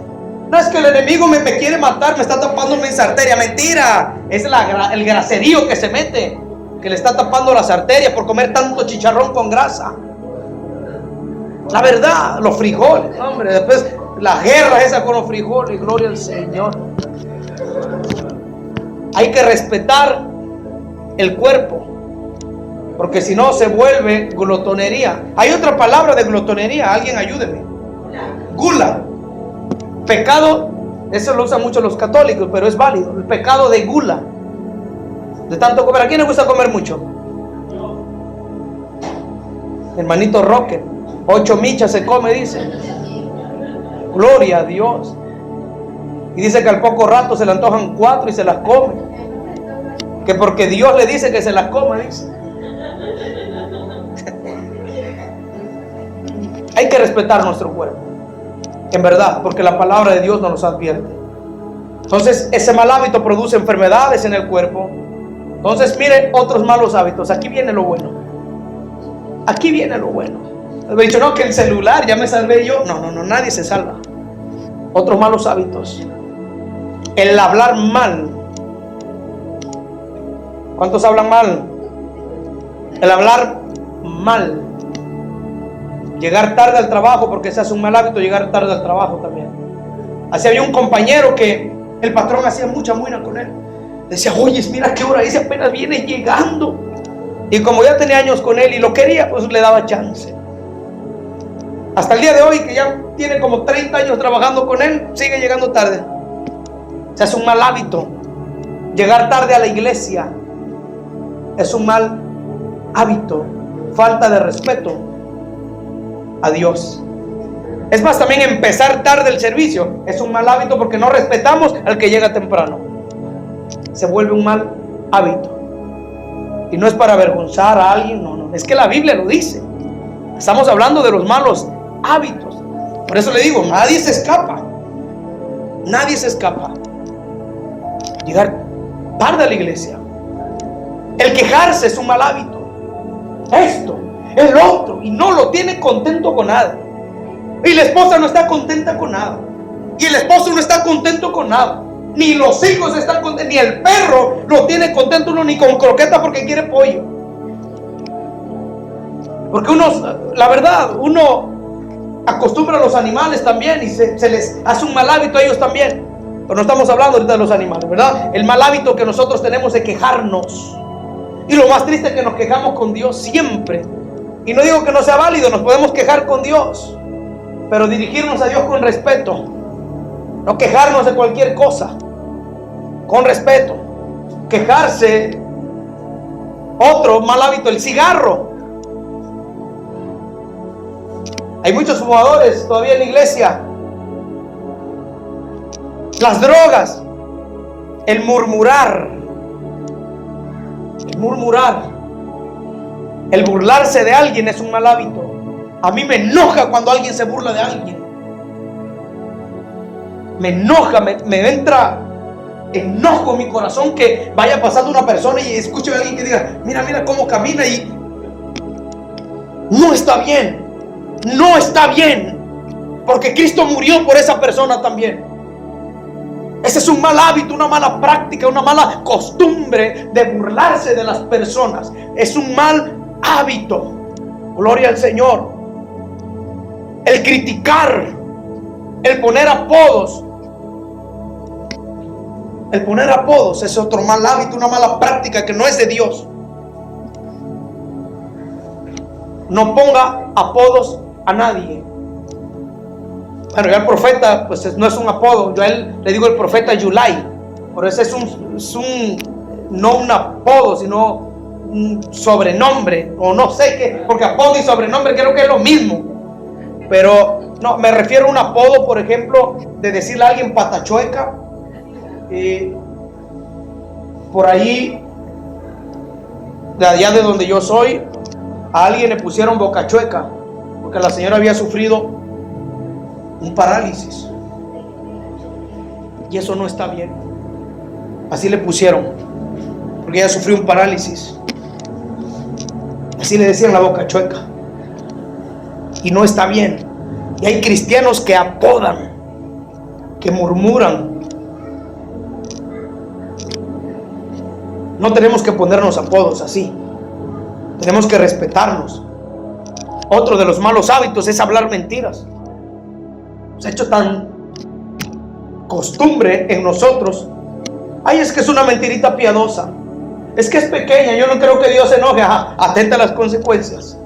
no es que el enemigo me quiere matar, me está tapando mis arterias. Mentira, es el graserío que se mete, que le está tapando las arterias por comer tanto chicharrón con grasa. La verdad, los frijoles, hombre, después la guerra esa con los frijoles, gloria al Señor. Hay que respetar el cuerpo, porque si no se vuelve glotonería. Hay otra palabra de glotonería, alguien ayúdeme. Gula. Pecado, eso lo usan mucho los católicos, pero es válido. El pecado de gula, de tanto comer. ¿A quién le gusta comer mucho? Hermanito Roque, 8 michas se come, dice. Gloria a Dios. Y dice que al poco rato se le antojan 4 y se las come. Que porque Dios le dice que se las coma, dice. Hay que respetar nuestro cuerpo, en verdad, porque la palabra de Dios nos los advierte. Entonces ese mal hábito produce enfermedades en el cuerpo. Entonces mire otros malos hábitos. Aquí viene lo bueno. Aquí viene lo bueno. He dicho, no, que el celular, ya me salvé yo. No, nadie se salva. Otros malos hábitos. El hablar mal. ¿Cuántos hablan mal? El hablar mal. Llegar tarde al trabajo, porque se hace un mal hábito llegar tarde al trabajo también. Así había un compañero que el patrón hacía mucha muina con él. Decía, oye, mira qué hora, dice, apenas viene llegando. Y como ya tenía años con él y lo quería, pues le daba chance. Hasta el día de hoy, que ya tiene como 30 años trabajando con él, sigue llegando tarde. Se hace un mal hábito. Llegar tarde a la iglesia es un mal hábito. Falta de respeto a Dios. Es más, también empezar tarde el servicio es un mal hábito, porque no respetamos al que llega temprano. Se vuelve un mal hábito. Y no es para avergonzar a alguien, no, es que la Biblia lo dice. Estamos hablando de los malos hábitos. Por eso le digo, nadie se escapa. Nadie se escapa. Llegar tarde a la iglesia. El quejarse es un mal hábito. Esto, el otro, y no lo tiene contento con nada. Y la esposa no está contenta con nada. Y el esposo no está contento con nada. Ni los hijos están contentos, ni el perro lo tiene contento uno, ni con croqueta porque quiere pollo. Porque la verdad, uno acostumbra a los animales también y se les hace un mal hábito a ellos también. Pero no estamos hablando ahorita de los animales, ¿verdad? El mal hábito que nosotros tenemos de quejarnos. Y lo más triste es que nos quejamos con Dios siempre. Y no digo que no sea válido, nos podemos quejar con Dios, pero dirigirnos a Dios con respeto. No quejarnos de cualquier cosa, con respeto. Quejarse. Otro mal hábito, el cigarro. Hay muchos fumadores todavía en la iglesia. Las drogas, el murmurar, El murmurar, el burlarse de alguien es un mal hábito. A mí me enoja cuando alguien se burla de alguien. Me enoja, me entra enojo en mi corazón que vaya pasando una persona y escuche a alguien que diga: mira, mira cómo camina, y no está bien. No está bien, porque Cristo murió por esa persona también. Ese es un mal hábito, una mala práctica, una mala costumbre de burlarse de las personas. Es un mal hábito. Gloria al Señor. El criticar, el poner apodos. El poner apodos es otro mal hábito, una mala práctica que no es de Dios. No ponga apodos a nadie. Bueno, ya el profeta, pues no es un apodo. Yo a él le digo el profeta Yulai. Por eso es no un apodo, sino un sobrenombre. O no sé qué, porque apodo y sobrenombre creo que es lo mismo. Pero no, me refiero a un apodo, por ejemplo, de decirle a alguien patachueca. Por ahí, de allá de donde yo soy, a alguien le pusieron boca chueca, porque la señora había sufrido un parálisis. Y eso no está bien. Así le pusieron, porque ella sufrió un parálisis. Así le decían la boca chueca. Y no está bien. Y hay cristianos que apodan, que murmuran. No tenemos que ponernos apodos así. Tenemos que respetarnos. Otro de los malos hábitos es hablar mentiras. Se ha hecho tan costumbre en nosotros. Ay, es que es una mentirita piadosa. Es que es pequeña, yo no creo que Dios se enoje. Ajá, atenta a las consecuencias.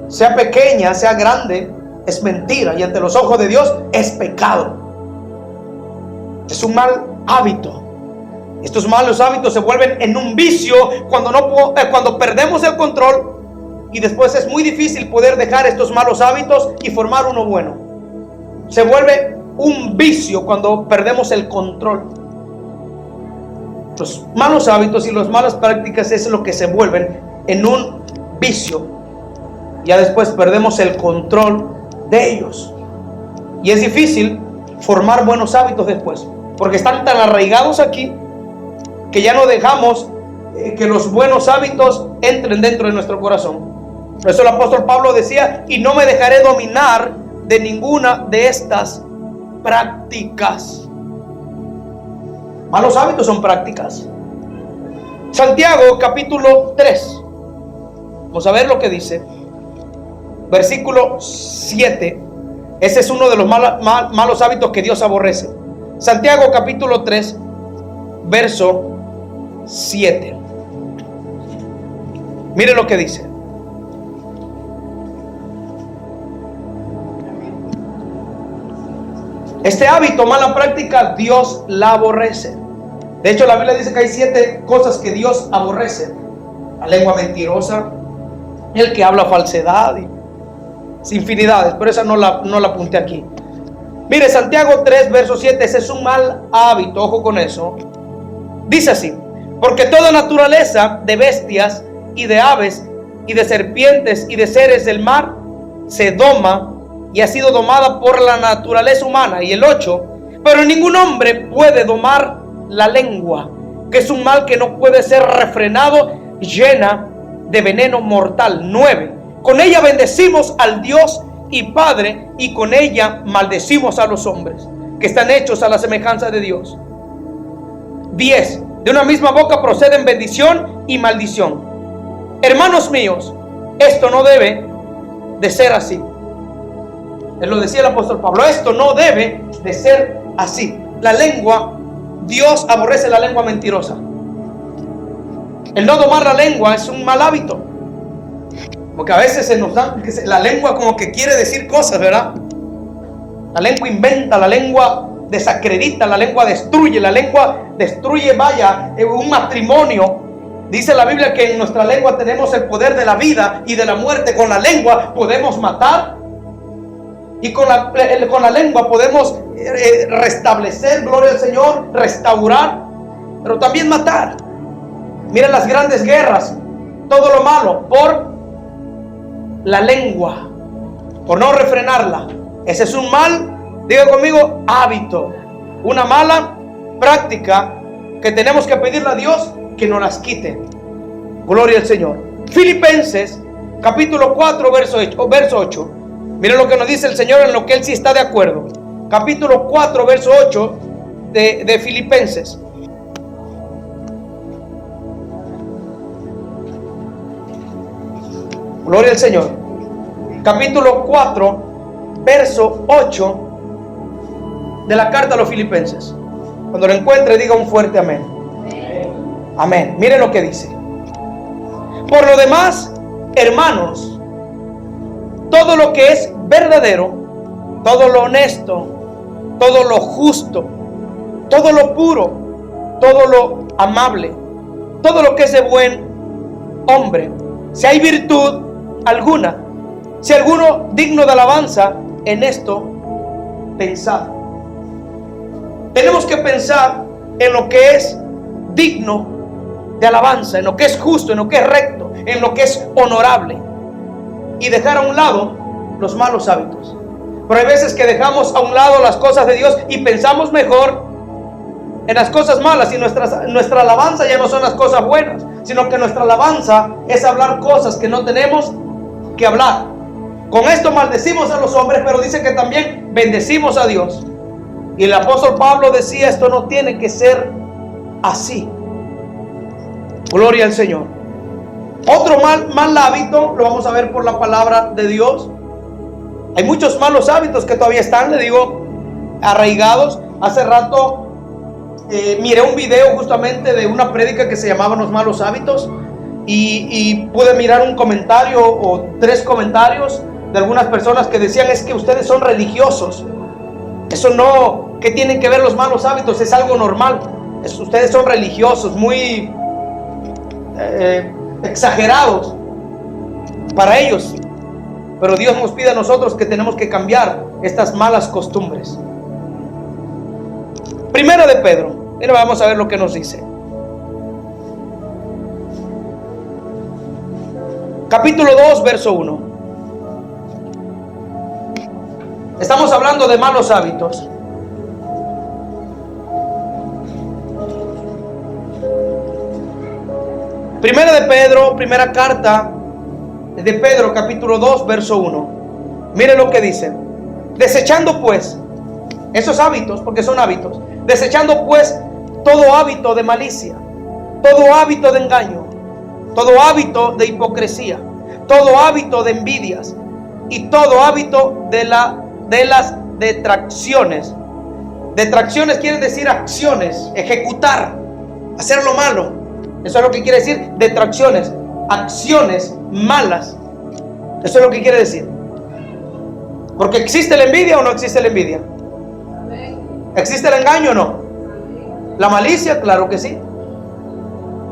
Sea pequeña, sea grande, es mentira. Y ante los ojos de Dios es pecado. Es un mal hábito. Estos malos hábitos se vuelven en un vicio cuando perdemos el control. Y después es muy difícil poder dejar estos malos hábitos y formar uno bueno. Se vuelve un vicio cuando perdemos el control. Los malos hábitos y las malas prácticas es lo que se vuelven en un vicio. Ya después perdemos el control de ellos. Y es difícil formar buenos hábitos después, porque están tan arraigados aquí que ya no dejamos que los buenos hábitos entren dentro de nuestro corazón. Por eso el apóstol Pablo decía: y no me dejaré dominar de ninguna de estas prácticas. Malos hábitos son prácticas. Santiago capítulo 3. Vamos a ver lo que dice. Versículo 7. Ese es uno de los malos hábitos que Dios aborrece. Santiago capítulo 3, verso 7. Mire lo que dice. Este hábito, mala práctica, Dios la aborrece. De hecho, la Biblia dice que hay 7 cosas que Dios aborrece: la lengua mentirosa, el que habla falsedad, y infinidades, pero esa no la apunté aquí. Mire, Santiago 3, verso 7, ese es un mal hábito, ojo con eso. Dice así: porque toda naturaleza de bestias y de aves y de serpientes y de seres del mar se doma y ha sido domada por la naturaleza humana. Y el 8, pero ningún hombre puede domar la lengua, que es un mal que no puede ser refrenado, llena de veneno mortal. 9, con ella bendecimos al Dios y Padre, y con ella maldecimos a los hombres, que están hechos a la semejanza de Dios. 10, de una misma boca proceden bendición y maldición. Hermanos míos, esto no debe de ser así. Él lo decía el apóstol Pablo: esto no debe de ser así. La lengua, Dios aborrece la lengua mentirosa. El no domar la lengua es un mal hábito, porque a veces se nos da la lengua como que quiere decir cosas, ¿verdad? La lengua inventa, la lengua desacredita, la lengua destruye, vaya, un matrimonio. Dice la Biblia que en nuestra lengua tenemos el poder de la vida y de la muerte. Con la lengua podemos matar, y con la lengua podemos restablecer, gloria al Señor, restaurar, pero también matar. Mira las grandes guerras, todo lo malo, por la lengua, por no refrenarla. Ese es un mal, diga conmigo, hábito, una mala práctica que tenemos que pedirle a Dios que nos las quite. Gloria al Señor. Filipenses capítulo 4 verso 8. Miren lo que nos dice el Señor, en lo que Él sí está de acuerdo. Capítulo 4 verso 8 de Filipenses. Gloria al Señor. Capítulo 4 verso 8 de la carta a los Filipenses. Cuando lo encuentre, diga un fuerte amén. Amén. Miren lo que dice. Por lo demás, hermanos, todo lo que es verdadero, todo lo honesto, todo lo justo, todo lo puro, todo lo amable, todo lo que es de buen hombre, si hay virtud alguna, si alguno digno de alabanza, en esto pensad. Tenemos que pensar en lo que es digno de alabanza, en lo que es justo, en lo que es recto, en lo que es honorable, y dejar a un lado los malos hábitos. Pero hay veces que dejamos a un lado las cosas de Dios y pensamos mejor en las cosas malas, y nuestra alabanza ya no son las cosas buenas, sino que nuestra alabanza es hablar cosas que no tenemos que hablar. Con esto maldecimos a los hombres, pero dice que también bendecimos a Dios. Y el apóstol Pablo decía, esto no tiene que ser así. Gloria al Señor. Otro mal hábito, lo vamos a ver por la palabra de Dios. Hay muchos malos hábitos que todavía están, le digo, arraigados. Hace rato miré un video justamente de una prédica que se llamaba Los malos hábitos, y pude mirar un comentario o 3 comentarios de algunas personas que decían, es que ustedes son religiosos. Eso no, ¿qué tienen que ver los malos hábitos? Es algo normal. Ustedes son religiosos, muy exagerados para ellos. Pero Dios nos pide a nosotros que tenemos que cambiar estas malas costumbres. Primera de Pedro, mira, vamos a ver lo que nos dice. Capítulo 2, verso 1. Estamos hablando de malos hábitos. Primera de Pedro, primera carta de Pedro, capítulo 2, verso 1. Mire lo que dice. Desechando pues esos hábitos, porque son hábitos, desechando pues todo hábito de malicia, todo hábito de engaño, todo hábito de hipocresía, todo hábito de envidias y todo hábito de las detracciones. Detracciones quiere decir acciones, ejecutar, hacer lo malo. Eso es lo que quiere decir detracciones, acciones malas. Eso es lo que quiere decir. Porque ¿existe la envidia o no existe la envidia? ¿Existe el engaño o no? ¿La malicia? Claro que sí.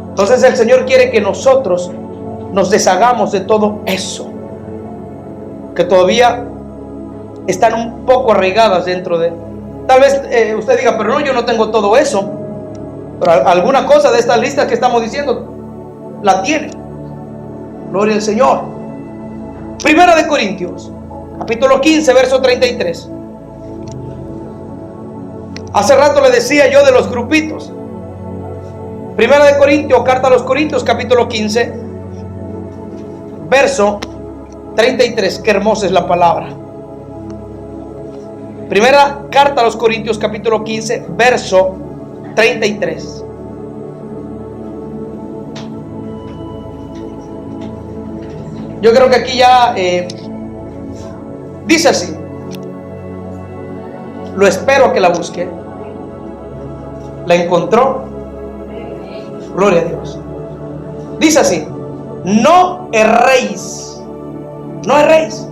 Entonces el Señor quiere que nosotros nos deshagamos de todo eso, que todavía están un poco arraigadas dentro de... Tal vez usted diga, pero no, yo no tengo todo eso. Pero alguna cosa de estas listas que estamos diciendo la tiene. Gloria al Señor. Primera de Corintios, capítulo 15, verso 33. Hace rato le decía yo de los grupitos. Primera de Corintios, carta a los Corintios, capítulo 15, verso 33. Qué hermosa es la palabra. Primera carta a los Corintios, capítulo 15, verso 33. Yo creo que aquí ya dice así. Lo espero que la busque. La encontró. Gloria a Dios. Dice así: no erréis. No erréis.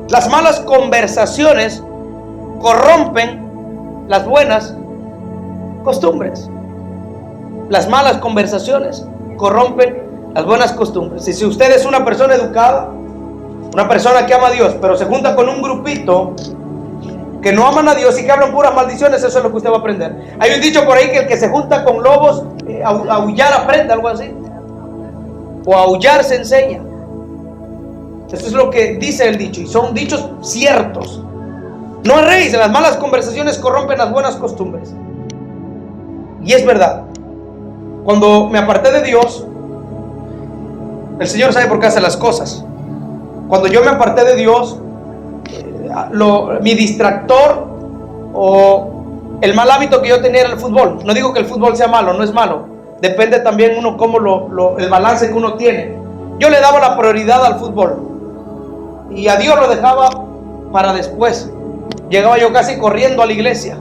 Las malas conversaciones corrompen las buenas costumbres. Las malas conversaciones corrompen las buenas costumbres. Y si usted es una persona educada, una persona que ama a Dios, pero se junta con un grupito que no aman a Dios y que hablan puras maldiciones, eso es lo que usted va a aprender. Hay un dicho por ahí que el que se junta con lobos, aullar aprende, algo así. O aullar se enseña. Eso es lo que dice el dicho, y son dichos ciertos. No erréis, las malas conversaciones corrompen las buenas costumbres. Y es verdad. Cuando me aparté de Dios, el Señor sabe por qué hace las cosas. Cuando yo me aparté de Dios, mi distractor o el mal hábito que yo tenía era el fútbol. No digo que el fútbol sea malo, no es malo. Depende también uno cómo el balance que uno tiene. Yo le daba la prioridad al fútbol y a Dios lo dejaba para después. Llegaba yo casi corriendo a la iglesia,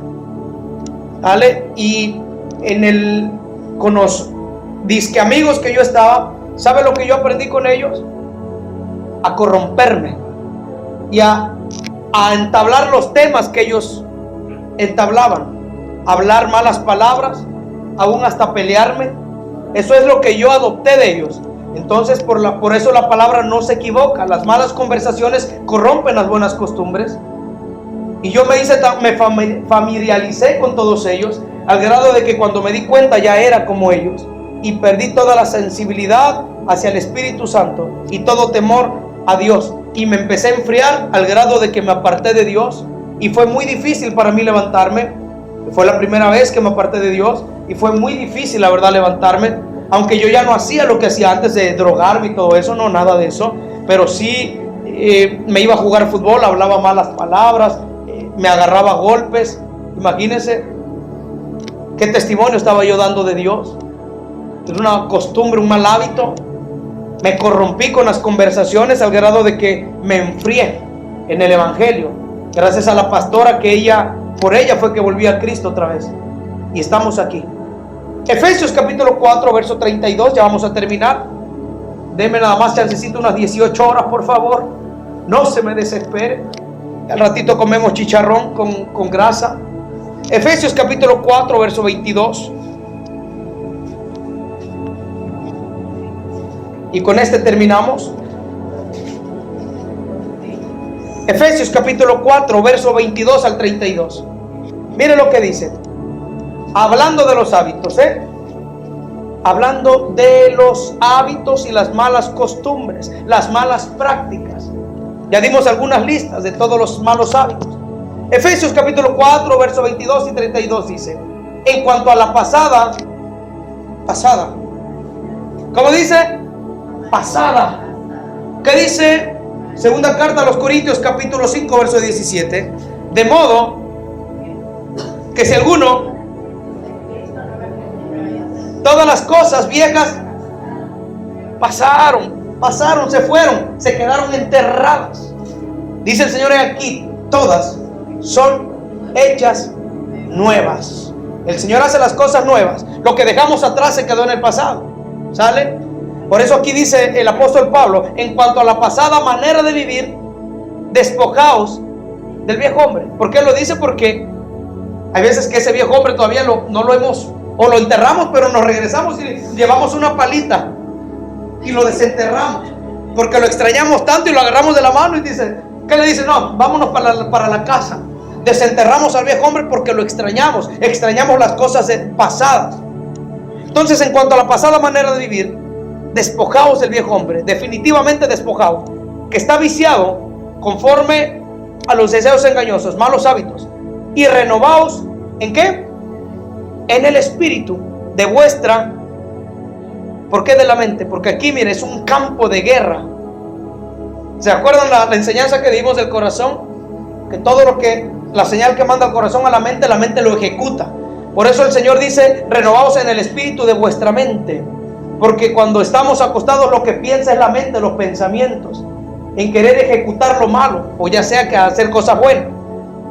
¿vale? Y con los disque amigos que yo estaba, ¿sabe lo que yo aprendí con ellos? A corromperme y a entablar los temas que ellos entablaban, hablar malas palabras, aún hasta pelearme. Eso es lo que yo adopté de ellos. Entonces por eso la palabra no se equivoca. Las malas conversaciones corrompen las buenas costumbres. Y yo me familiaricé con todos ellos, al grado de que cuando me di cuenta ya era como ellos, y perdí toda la sensibilidad hacia el Espíritu Santo y todo temor a Dios, y me empecé a enfriar al grado de que me aparté de Dios, y fue muy difícil para mí levantarme. Fue la primera vez que me aparté de Dios y fue muy difícil, la verdad, levantarme, aunque yo ya no hacía lo que hacía antes de drogarme y todo eso, no, nada de eso, pero sí me iba a jugar fútbol, hablaba malas palabras, me agarraba a golpes. Imagínense qué testimonio estaba yo dando de Dios. Era una costumbre, un mal hábito. Me corrompí con las conversaciones al grado de que me enfrié en el evangelio. Gracias a la pastora, que por ella fue que volví a Cristo otra vez. Y estamos aquí. Efesios capítulo 4, verso 32. Ya vamos a terminar. Deme nada más chancecito, unas 18 horas, por favor. No se me desespere. Al ratito comemos chicharrón con grasa. Efesios capítulo 4, verso 22. Y con este terminamos. Efesios capítulo 4, verso 22 al 32. Mire lo que dice. Hablando de los hábitos, hablando de los hábitos y las malas costumbres, las malas prácticas. Ya dimos algunas listas de todos los malos hábitos. Efesios capítulo 4, verso 22 y 32 dice: en cuanto a la pasada, ¿cómo dice? Pasada. ¿Qué dice? Segunda carta a los Corintios capítulo 5, verso 17. De modo que si alguno, todas las cosas viejas pasaron, se fueron, se quedaron enterradas. Dice el Señor aquí, todas son hechas nuevas. El Señor hace las cosas nuevas. Lo que dejamos atrás se quedó en el pasado. ¿Sale? Por eso aquí dice el apóstol Pablo: en cuanto a la pasada manera de vivir, despojaos del viejo hombre. ¿Por qué lo dice? Porque hay veces que ese viejo hombre todavía no lo hemos, o lo enterramos, pero nos regresamos y llevamos una palita y lo desenterramos, porque lo extrañamos tanto y lo agarramos de la mano y dice, ¿qué le dice? No, vámonos para la casa. Desenterramos al viejo hombre porque lo extrañamos las cosas pasadas. Entonces, en cuanto a la pasada manera de vivir, despojaos del viejo hombre, definitivamente despojaos, que está viciado conforme a los deseos engañosos, malos hábitos, y renovaos, ¿en qué? En el espíritu de vuestra. ¿Por qué de la mente? Porque aquí, mire, es un campo de guerra. ¿Se acuerdan la enseñanza que dimos del corazón? Que todo lo que, la señal que manda el corazón a la mente lo ejecuta. Por eso el Señor dice: renovaos en el espíritu de vuestra mente. Porque cuando estamos acostados, lo que piensa es la mente, los pensamientos, en querer ejecutar lo malo, o ya sea que hacer cosas buenas.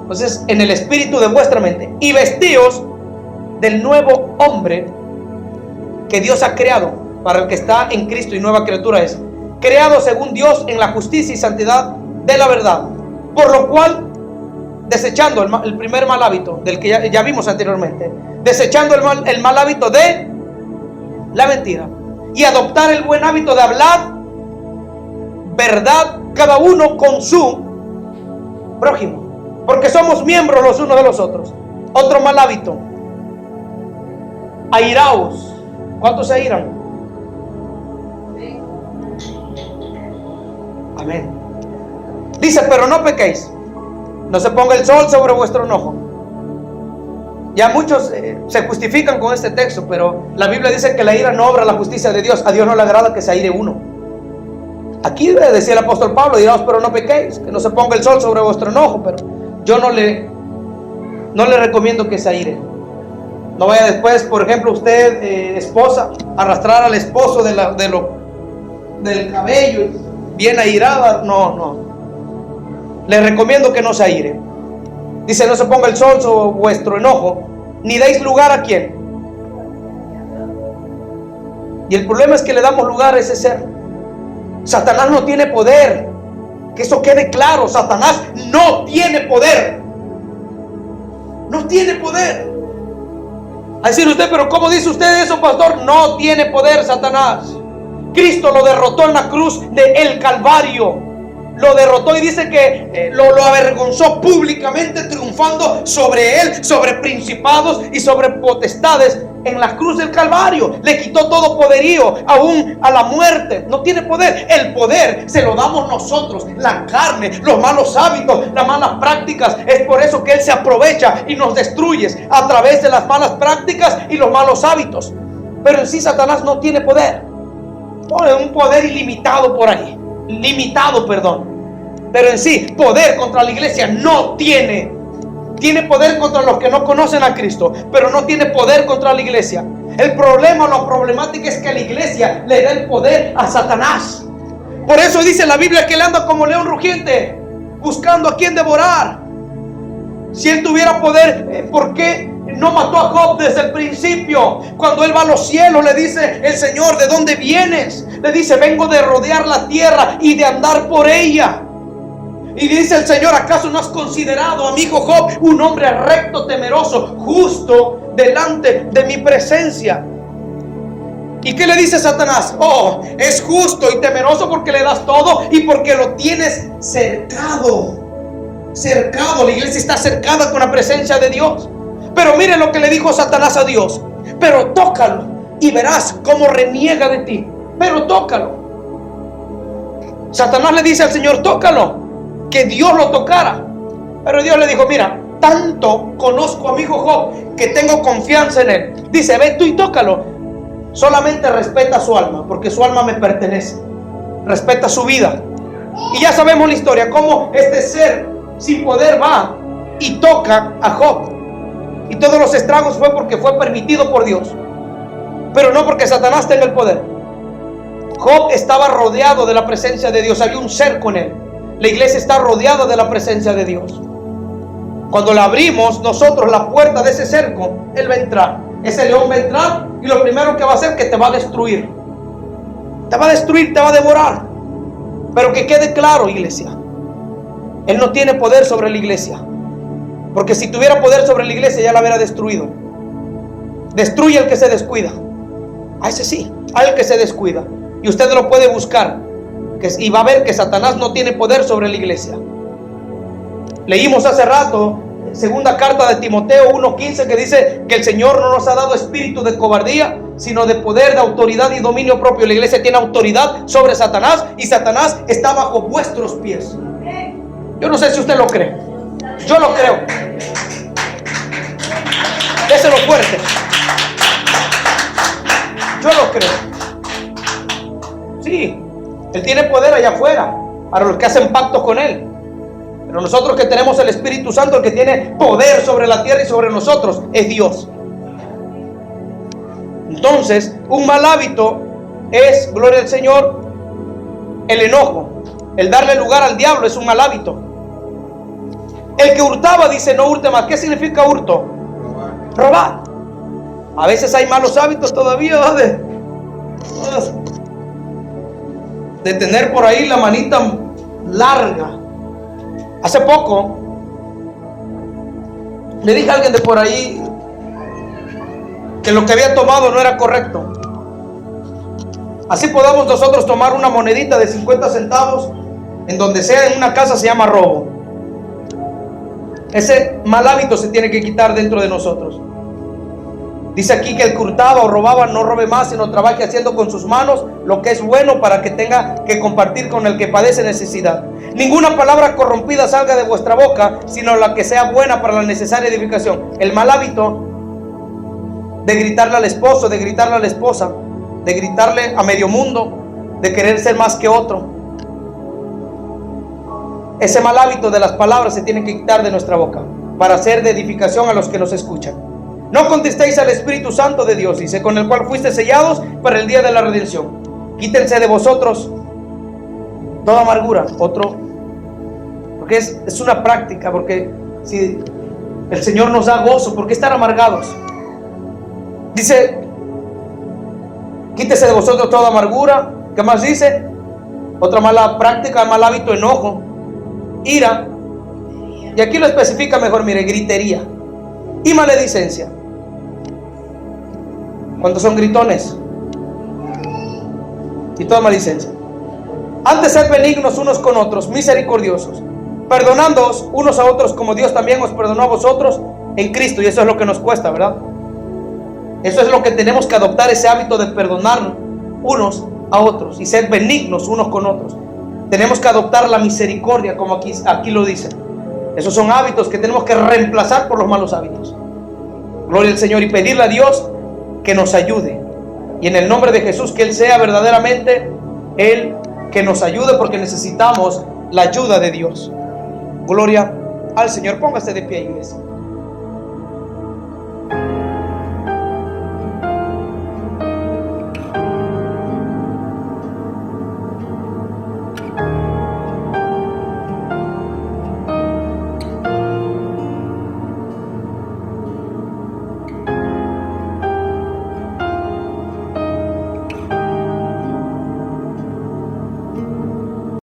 Entonces, en el espíritu de vuestra mente. Y vestíos del nuevo hombre que Dios ha creado para el que está en Cristo, y nueva criatura es, creado según Dios en la justicia y santidad de la verdad. Por lo cual, desechando el primer mal hábito del que ya vimos anteriormente, desechando el mal hábito de la mentira, y adoptar el buen hábito de hablar verdad cada uno con su prójimo. porque somos miembros los unos de los otros. Otro mal hábito: airaos. ¿Cuántos se airan? Amén. Dice, pero no pequéis, no se ponga el sol sobre vuestro enojo. Ya muchos se justifican con este texto, pero la Biblia dice que la ira no obra la justicia de Dios. A Dios no le agrada que se aire uno. Aquí decía el apóstol Pablo: diraos, pero no pequéis, que no se ponga el sol sobre vuestro enojo. Pero yo no le recomiendo que se aire. No vaya después, por ejemplo, usted, esposa, arrastrar al esposo del cabello, bien airada. No. Le recomiendo que no se aire. Dice, no se ponga el sol sobre vuestro enojo, ni deis lugar a quién. Y el problema es que le damos lugar a ese ser. Satanás no tiene poder. Que eso quede claro. Satanás no tiene poder. No tiene poder. A decir usted, pero ¿cómo dice usted eso, pastor? No tiene poder Satanás. Cristo lo derrotó en la cruz del Calvario. Lo derrotó y dice que lo avergonzó públicamente, triunfando sobre él, sobre principados y sobre potestades en la cruz del Calvario. Le quitó todo poderío, aún a la muerte. No tiene poder. El poder se lo damos nosotros, la carne, los malos hábitos, las malas prácticas. Es por eso que él se aprovecha y nos destruye a través de las malas prácticas y los malos hábitos. Pero en sí Satanás no tiene poder. Pone un poder ilimitado por ahí. Limitado, perdón. Pero en sí, poder contra la iglesia no tiene. Tiene poder contra los que no conocen a Cristo, pero no tiene poder contra la iglesia. El problema, la problemática es que la iglesia le da el poder a Satanás. Por eso dice la Biblia que él anda como león rugiente, buscando a quien devorar. Si él tuviera poder, ¿por qué no mató a Job desde el principio? Cuando él va a los cielos, le dice el Señor, ¿de dónde vienes? Le dice, vengo de rodear la tierra y de andar por ella. Y dice el Señor, ¿acaso no has considerado a mi hijo Job un hombre recto, temeroso, justo delante de mi presencia? ¿Y qué le dice Satanás? Oh, es justo y temeroso porque le das todo y porque lo tienes cercado. Cercado, la iglesia está cercada con la presencia de Dios. Pero mire lo que le dijo Satanás a Dios: pero tócalo y verás cómo reniega de ti. Pero tócalo. Satanás le dice al Señor: tócalo, que Dios lo tocara. Pero Dios le dijo: mira, tanto conozco a mi hijo Job que tengo confianza en él. Dice, ve tú y tócalo. Solamente respeta su alma, porque su alma me pertenece. Respeta su vida. Y ya sabemos la historia, cómo este ser sin poder va y toca a Job. Y todos los estragos fue porque fue permitido por Dios, pero no porque Satanás tenga el poder. Job estaba rodeado de la presencia de Dios. Había un cerco en él. La iglesia está rodeada de la presencia de Dios. Cuando le abrimos nosotros la puerta de ese cerco, él va a entrar. Ese león va a entrar y lo primero que va a hacer es que te va a destruir. Te va a destruir, te va a devorar. Pero que quede claro, iglesia, él no tiene poder sobre la iglesia. Porque si tuviera poder sobre la iglesia ya la hubiera destruido. Destruye al que se descuida. A ese sí, al que se descuida. Y usted lo puede buscar, y va a ver que Satanás no tiene poder sobre la iglesia. Leímos hace rato, segunda carta de Timoteo 1:15, que dice que el Señor no nos ha dado espíritu de cobardía, sino de poder, de autoridad y dominio propio. La iglesia tiene autoridad sobre Satanás y Satanás está bajo vuestros pies. Yo no sé si usted lo cree. Yo lo creo. Déselo fuerte. Yo lo creo. Sí, él tiene poder allá afuera para los que hacen pactos con él. Pero nosotros que tenemos el Espíritu Santo, el que tiene poder sobre la tierra y sobre nosotros, es Dios. Entonces, un mal hábito es, gloria al Señor, el enojo. El darle lugar al diablo es un mal hábito. El que hurtaba dice, no hurte más. ¿Qué significa hurto? Robar. A veces hay malos hábitos todavía de tener por ahí la manita larga. Hace poco le dije a alguien de por ahí que lo que había tomado no era correcto. Así podamos nosotros tomar una monedita de 50 centavos en donde sea, en una casa, se llama robo. Ese mal hábito se tiene que quitar dentro de nosotros. Dice aquí que el que hurtaba o robaba no robe más, sino trabaje haciendo con sus manos lo que es bueno, para que tenga que compartir con el que padece necesidad. Ninguna palabra corrompida salga de vuestra boca, sino la que sea buena para la necesaria edificación. El mal hábito de gritarle al esposo, de gritarle a la esposa, de gritarle a medio mundo, de querer ser más que otro. Ese mal hábito de las palabras se tiene que quitar de nuestra boca para ser de edificación a los que nos escuchan. No contestéis al Espíritu Santo de Dios, dice, con el cual fuiste sellados para el día de la redención. Quítense de vosotros toda amargura. Porque es una práctica, porque si el Señor nos da gozo, ¿por qué estar amargados? Dice, quítese de vosotros toda amargura. ¿Qué más dice? Otra mala práctica, mal hábito, enojo, ira. Y aquí lo especifica mejor, mire, gritería y maledicencia. ¿Cuántos son gritones? Y toda maledicencia. Antes sed benignos unos con otros, misericordiosos, perdonándoos unos a otros como Dios también os perdonó a vosotros en Cristo. Y eso es lo que nos cuesta, ¿verdad? Eso es lo que tenemos que adoptar, ese hábito de perdonar unos a otros y ser benignos unos con otros. Tenemos que adoptar la misericordia, como aquí lo dice. Esos son hábitos que tenemos que reemplazar por los malos hábitos. Gloria al Señor, y pedirle a Dios que nos ayude. Y en el nombre de Jesús, que Él sea verdaderamente Él que nos ayude, porque necesitamos la ayuda de Dios. Gloria al Señor. Póngase de pie, iglesia.